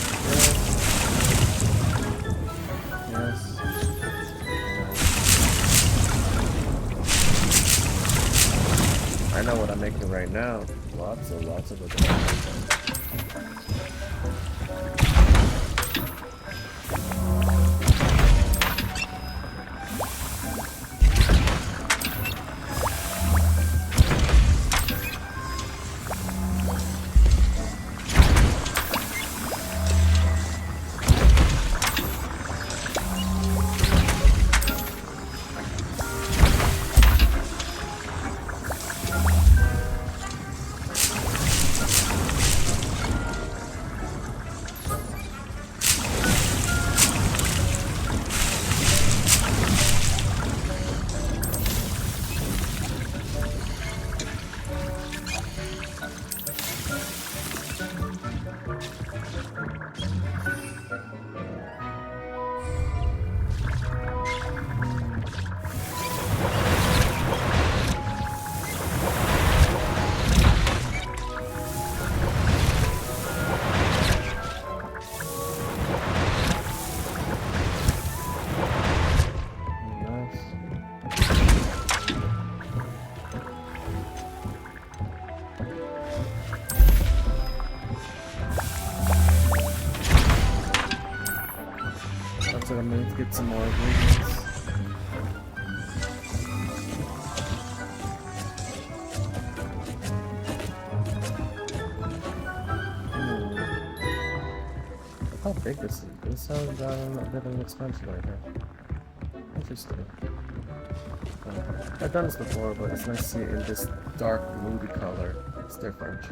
yes. Yes. I know what I'm making right now. Lots of it. Looks like I'm going to get some more ingredients. Look how big this is. This sounds a bit of an expensive right here. Interesting. I've done this before, but it's nice to see it in this dark moody color. It's different.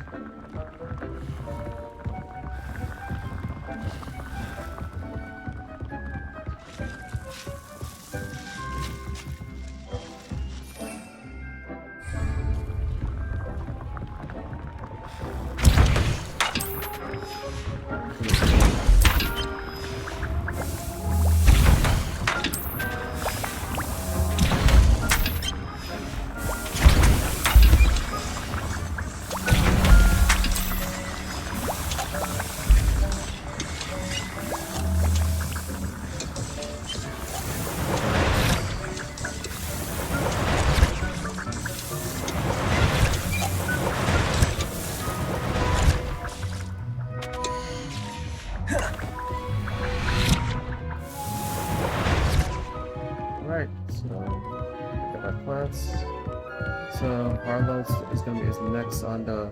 Carlos is next on the...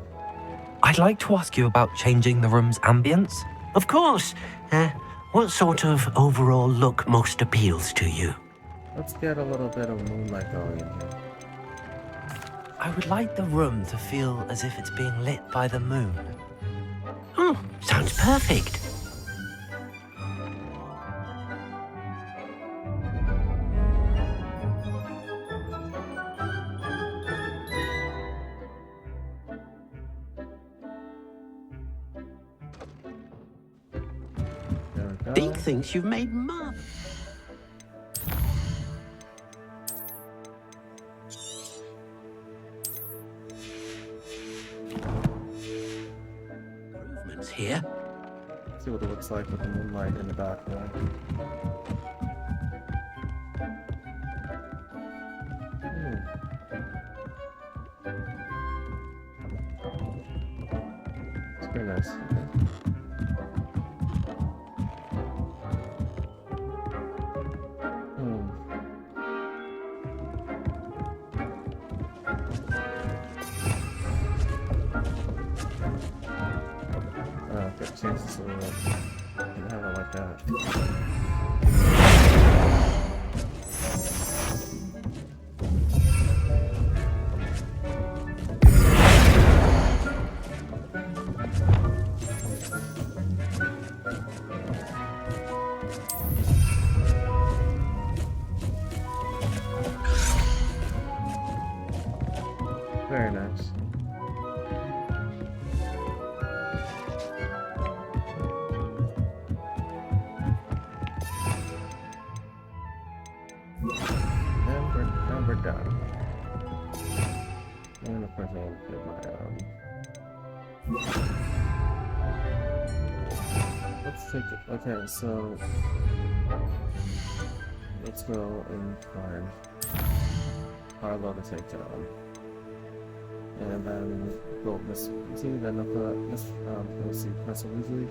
I'd like to ask you about changing the room's ambience. Of course. What sort of overall look most appeals to you? Let's get a little bit of moonlight going in here. I would like the room to feel as if it's being lit by the moon. Oh, sounds perfect. Deke thinks you've made marvelous. Improvements here. See what it looks like with the moonlight in the background. It's pretty nice. Change this a little bit. I don't like that. Very nice. And we're done. And of course I'll get my let's take it. Okay, so let's go and find Harlow to take down. And then go Miss Weasley, then go see Professor Weasley.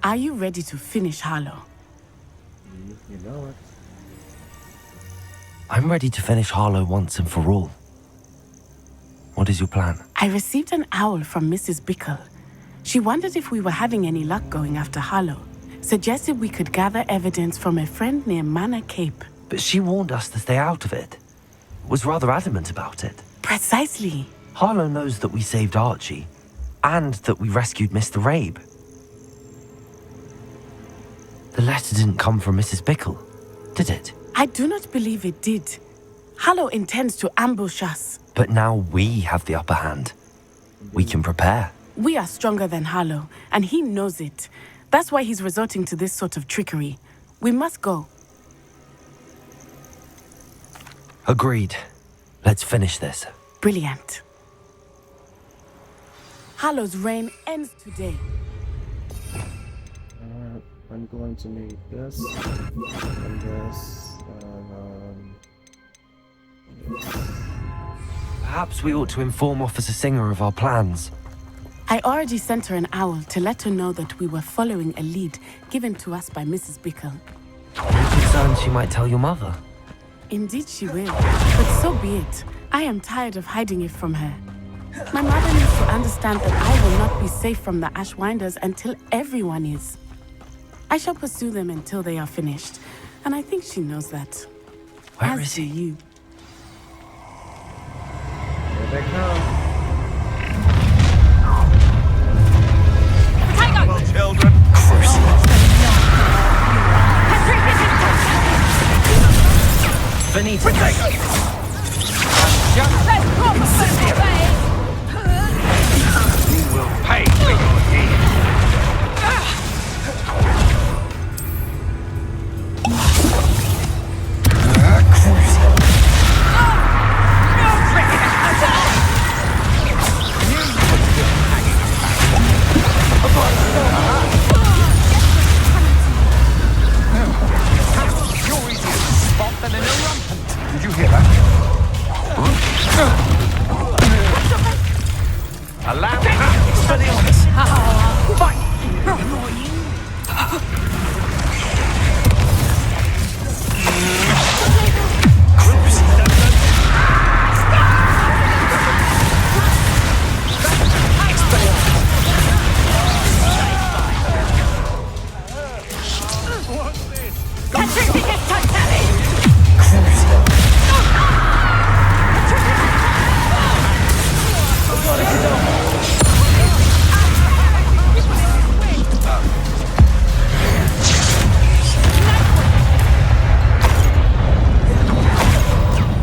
Are you ready to finish Harlow? You know it. I'm ready to finish Harlow once and for all. What is your plan? I received an owl from Mrs. Bickle. She wondered if we were having any luck going after Harlow. Suggested we could gather evidence from a friend near Manor Cape. But she warned us to stay out of it. Was rather adamant about it. Precisely. Harlow knows that we saved Archie, and that we rescued Mr. Rabe. The letter didn't come from Mrs. Bickle, did it? I do not believe it did. Harlow intends to ambush us. But now we have the upper hand. We can prepare. We are stronger than Harlow, and he knows it. That's why he's resorting to this sort of trickery. We must go. Agreed. Let's finish this. Brilliant. Harlow's reign ends today. I'm going to need this and this yes. Perhaps we ought to inform Officer Singer of our plans. I already sent her an owl to let her know that we were following a lead given to us by Mrs. Bickle. I'm concerned she might tell your mother. Indeed she will, but so be it. I am tired of hiding it from her. My mother needs to understand that I will not be safe from the Ashwinders until everyone is. I shall pursue them until they are finished, and I think she knows that. Where is he? You. Here they come. Potato! Well, children. Finito. You will pay for your deeds. You're easier to spot than an irrumpent. Did you hear that? Allow me. Expelliarmus. Fight.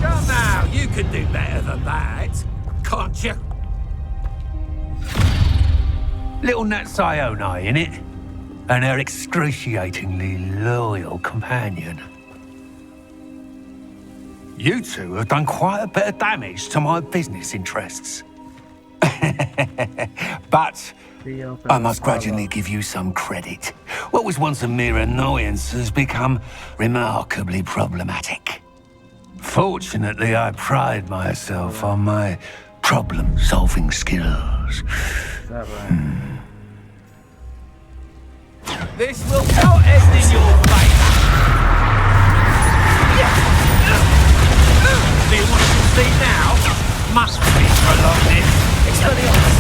Come now, you can do better than that, can't you? Little Nat Ione, innit? And her excruciatingly loyal companion. You two have done quite a bit of damage to my business interests. But I must grudgingly give you some credit. What was once a mere annoyance has become remarkably problematic. Fortunately, I pride myself on my problem-solving skills. This will not end in your favour. See what you see now must be prolonged. Expelliarmus.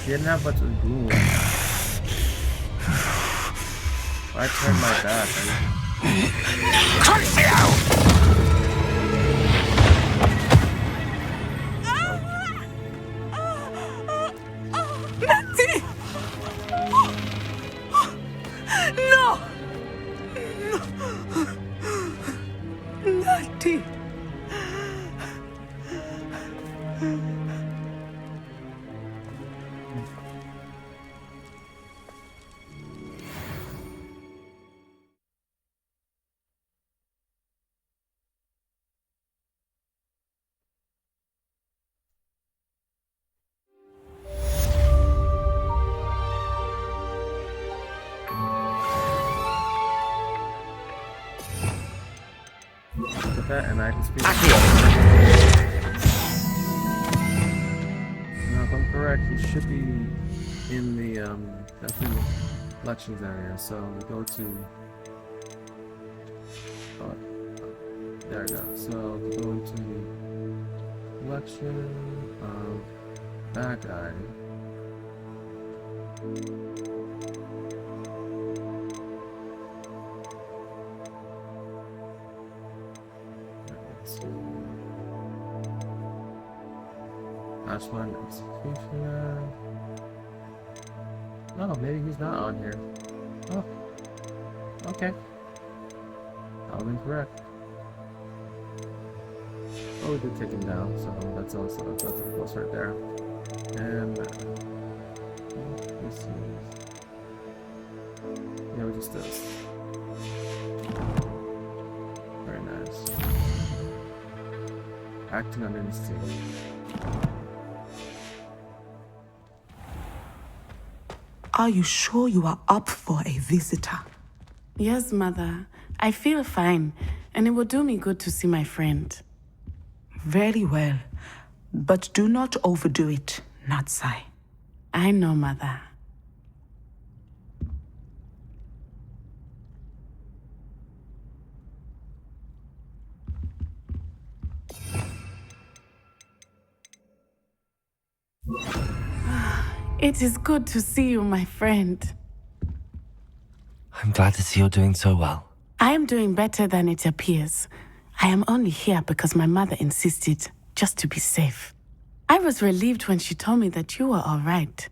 Didn't have much of boom. I turned my back. Natty! No! Natty! And I can speak. Now, if I'm correct, he should be in the definitely lections area. So we go to. Oh, there we go. So we go into the collection of that guy. Last one, executioner. Oh, maybe he's not on here. Oh, okay. I was incorrect. Oh, we did take him down, so that's a plus right there. And this is yeah, we just this. Very nice. Acting on instinct. Are you sure you are up for a visitor? Yes, Mother. I feel fine, and it will do me good to see my friend. Very well. But do not overdo it, Natsai. I know, Mother. It is good to see you, my friend. I'm glad to see you're doing so well. I am doing better than it appears. I am only here because my mother insisted, just to be safe. I was relieved when she told me that you were all right.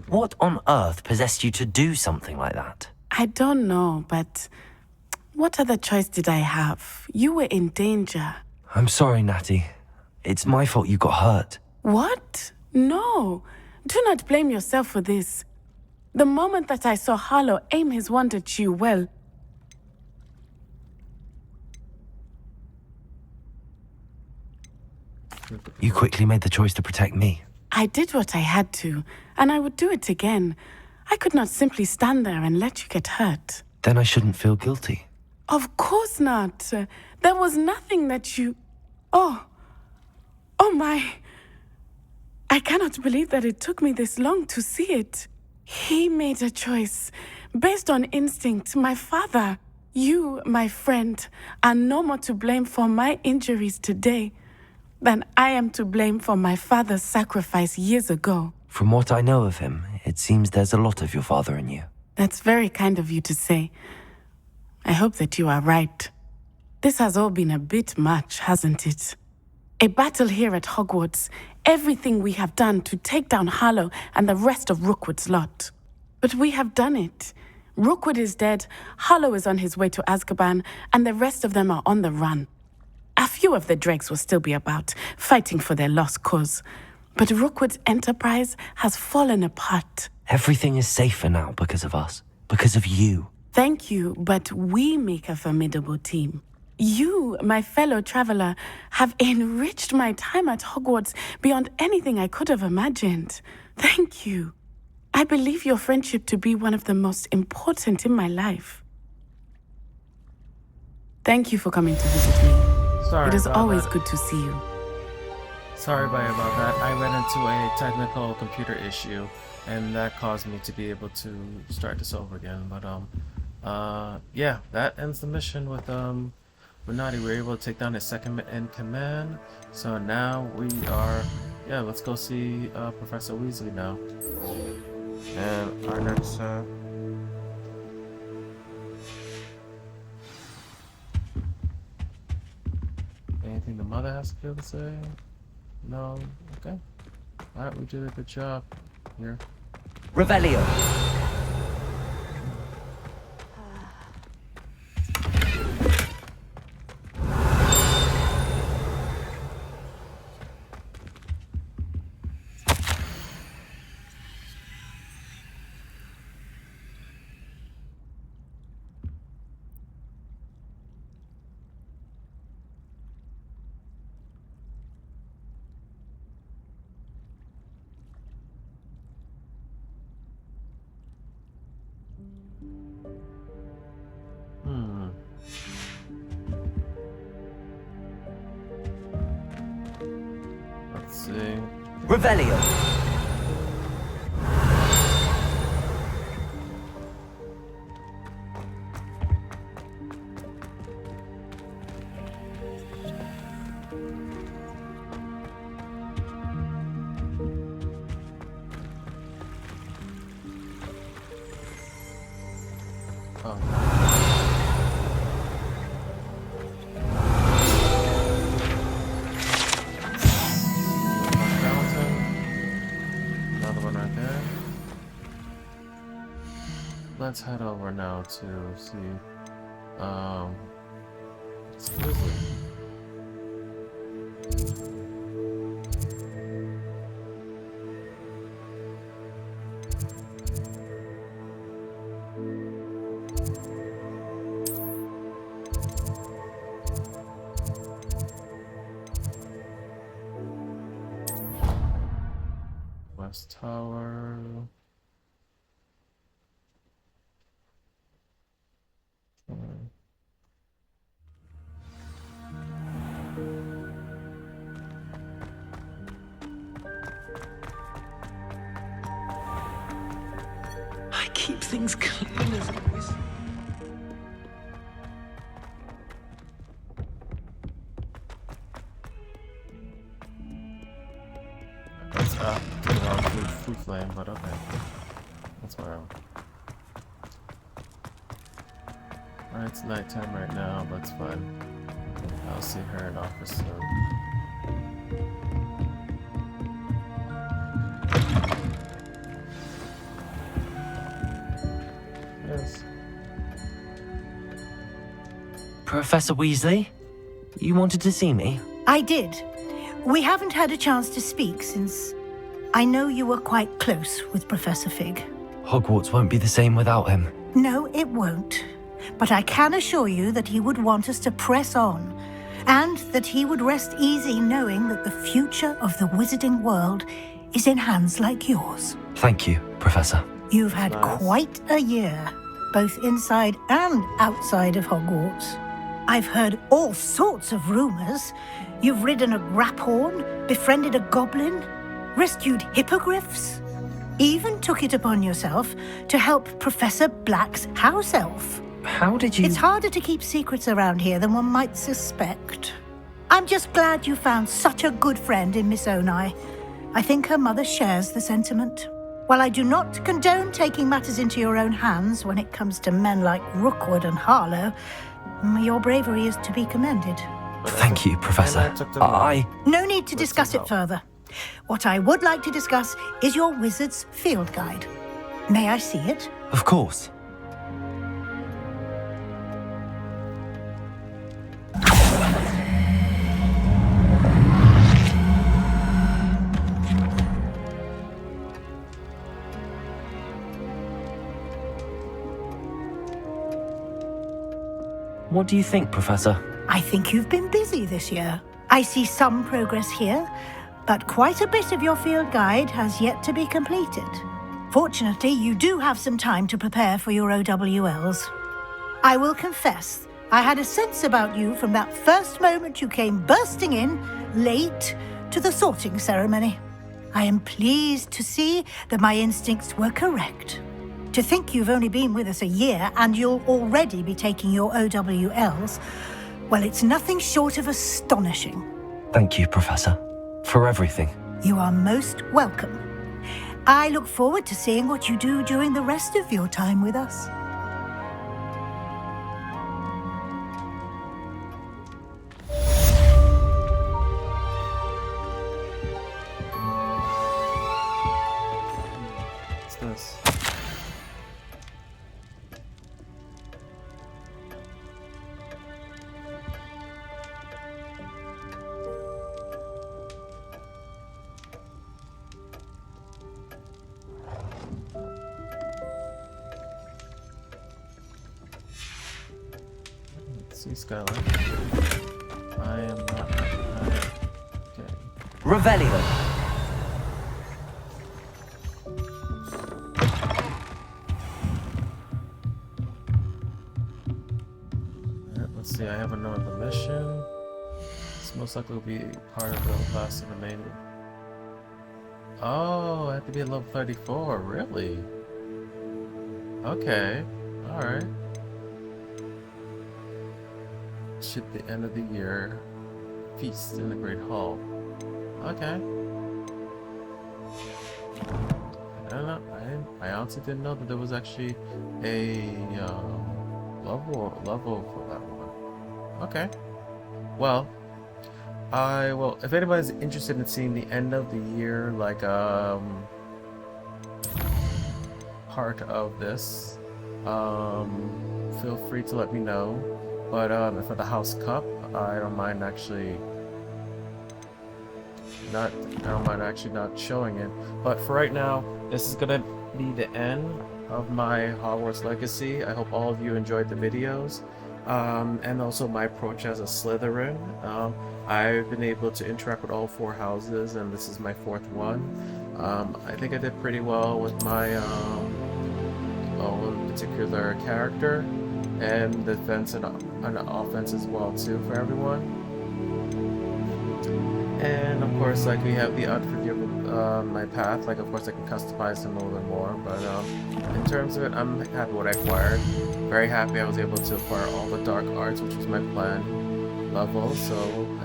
What on earth possessed you to do something like that? I don't know, but what other choice did I have? You were in danger. I'm sorry, Natty. It's my fault you got hurt. What? No. Do not blame yourself for this. The moment that I saw Harlow aim his wand at you, well... You quickly made the choice to protect me. I did what I had to, and I would do it again. I could not simply stand there and let you get hurt. Then I shouldn't feel guilty. Of course not. There was nothing that you... Oh my... I cannot believe that it took me this long to see it. He made a choice based on instinct. My father, you, my friend, are no more to blame for my injuries today than I am to blame for my father's sacrifice years ago. From what I know of him, it seems there's a lot of your father in you. That's very kind of you to say. I hope that you are right. This has all been a bit much, hasn't it? A battle here at Hogwarts, everything we have done to take down Harlow and the rest of Rookwood's lot. But we have done it. Rookwood is dead, Harlow is on his way to Azkaban, and the rest of them are on the run. A few of the dregs will still be about, fighting for their lost cause. But Rookwood's enterprise has fallen apart. Everything is safer now because of us, because of you. Thank you, but we make a formidable team. You, my fellow traveler, have enriched my time at Hogwarts beyond anything I could have imagined. Thank you. I believe your friendship to be one of the most important in my life. Thank you for coming to visit me. Sorry it is about always that. good to see you. Sorry about that. I ran into a technical computer issue, and that caused me to be able to start this over again. But yeah, that ends the mission with Renati. We were able to take down his second in command. So now we are, yeah, let's go see Professor Weasley now. And our next anything the mother has to feel to say? No? Okay. Alright, we did a good job here. Revelio. Let's see. Revelio. Let's head over now to see West Tower. I keep things clean as always. That's up to the wrong food flame, but okay. That's wrong. Alright, it's nighttime right now, but it's fine. I'll see her in office soon. Yes. Professor Weasley? You wanted to see me? I did. We haven't had a chance to speak since I know you were quite close with Professor Fig. Hogwarts won't be the same without him. No, it won't. But I can assure you that he would want us to press on, and that he would rest easy knowing that the future of the wizarding world is in hands like yours. Thank you, Professor. You've had quite a year, both inside and outside of Hogwarts. I've heard all sorts of rumors. You've ridden a graphorn, befriended a goblin, rescued hippogriffs, even took it upon yourself to help Professor Black's house elf. How did you... It's harder to keep secrets around here than one might suspect. I'm just glad you found such a good friend in Miss Onai. I think her mother shares the sentiment. While I do not condone taking matters into your own hands when it comes to men like Rookwood and Harlow, your bravery is to be commended. Thank you, Professor. No need to discuss it further. What I would like to discuss is your wizard's field guide. May I see it? Of course. What do you think, Professor? I think you've been busy this year. I see some progress here, but quite a bit of your field guide has yet to be completed. Fortunately, you do have some time to prepare for your OWLs. I will confess, I had a sense about you from that first moment you came bursting in, late, to the sorting ceremony. I am pleased to see that my instincts were correct. To think you've only been with us a year and you'll already be taking your OWLs, well, it's nothing short of astonishing. Thank you, Professor, for everything. You are most welcome. I look forward to seeing what you do during the rest of your time with us. What's this? See, Skylar. I am not. Okay. Revelio. Alright, let's see. I have another mission. This most likely will be part of the last of the main. Oh, I have to be at level 34. Really? Okay. Alright. At the end of the year feast in the Great Hall. Okay. I don't know. I honestly didn't know that there was actually a level for that one. Okay. Well, I will. If anybody's interested in seeing the end of the year, like part of this, feel free to let me know. But for the House Cup, I don't mind actually not showing it. But for right now, this is gonna be the end of my Hogwarts Legacy. I hope all of you enjoyed the videos, and also my approach as a Slytherin. I've been able to interact with all 4 houses, and this is my 4th one. I think I did pretty well with my own particular character, and defense and offense as well too for everyone. And of course, like, we have the unforgivable my path. Like, of course I can customize them a little bit more, but in terms of it, I'm happy with what I acquired. Very happy I was able to acquire all the dark arts, which was my plan level. So,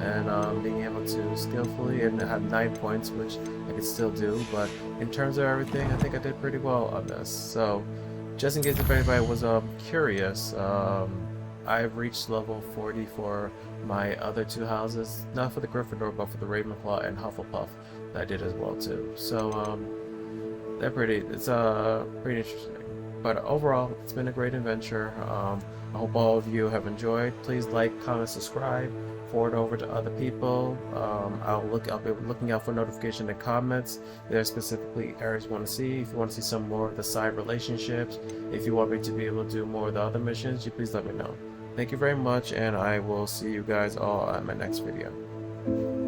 and being able to skillfully and have 9 points, which I could still do. But in terms of everything, I think I did pretty well on this. So just in case if anybody was curious, I've reached level 40 for my other 2 houses, not for the Gryffindor, but for the Ravenclaw and Hufflepuff that I did as well too. So they're pretty interesting. But overall, it's been a great adventure. I hope all of you have enjoyed. Please like, comment, subscribe, forward over to other people. I'll be looking out for notification and comments. There are specifically areas you want to see. If you want to see some more of the side relationships, if you want me to be able to do more of the other missions, you please let me know. Thank you very much, and I will see you guys all at my next video.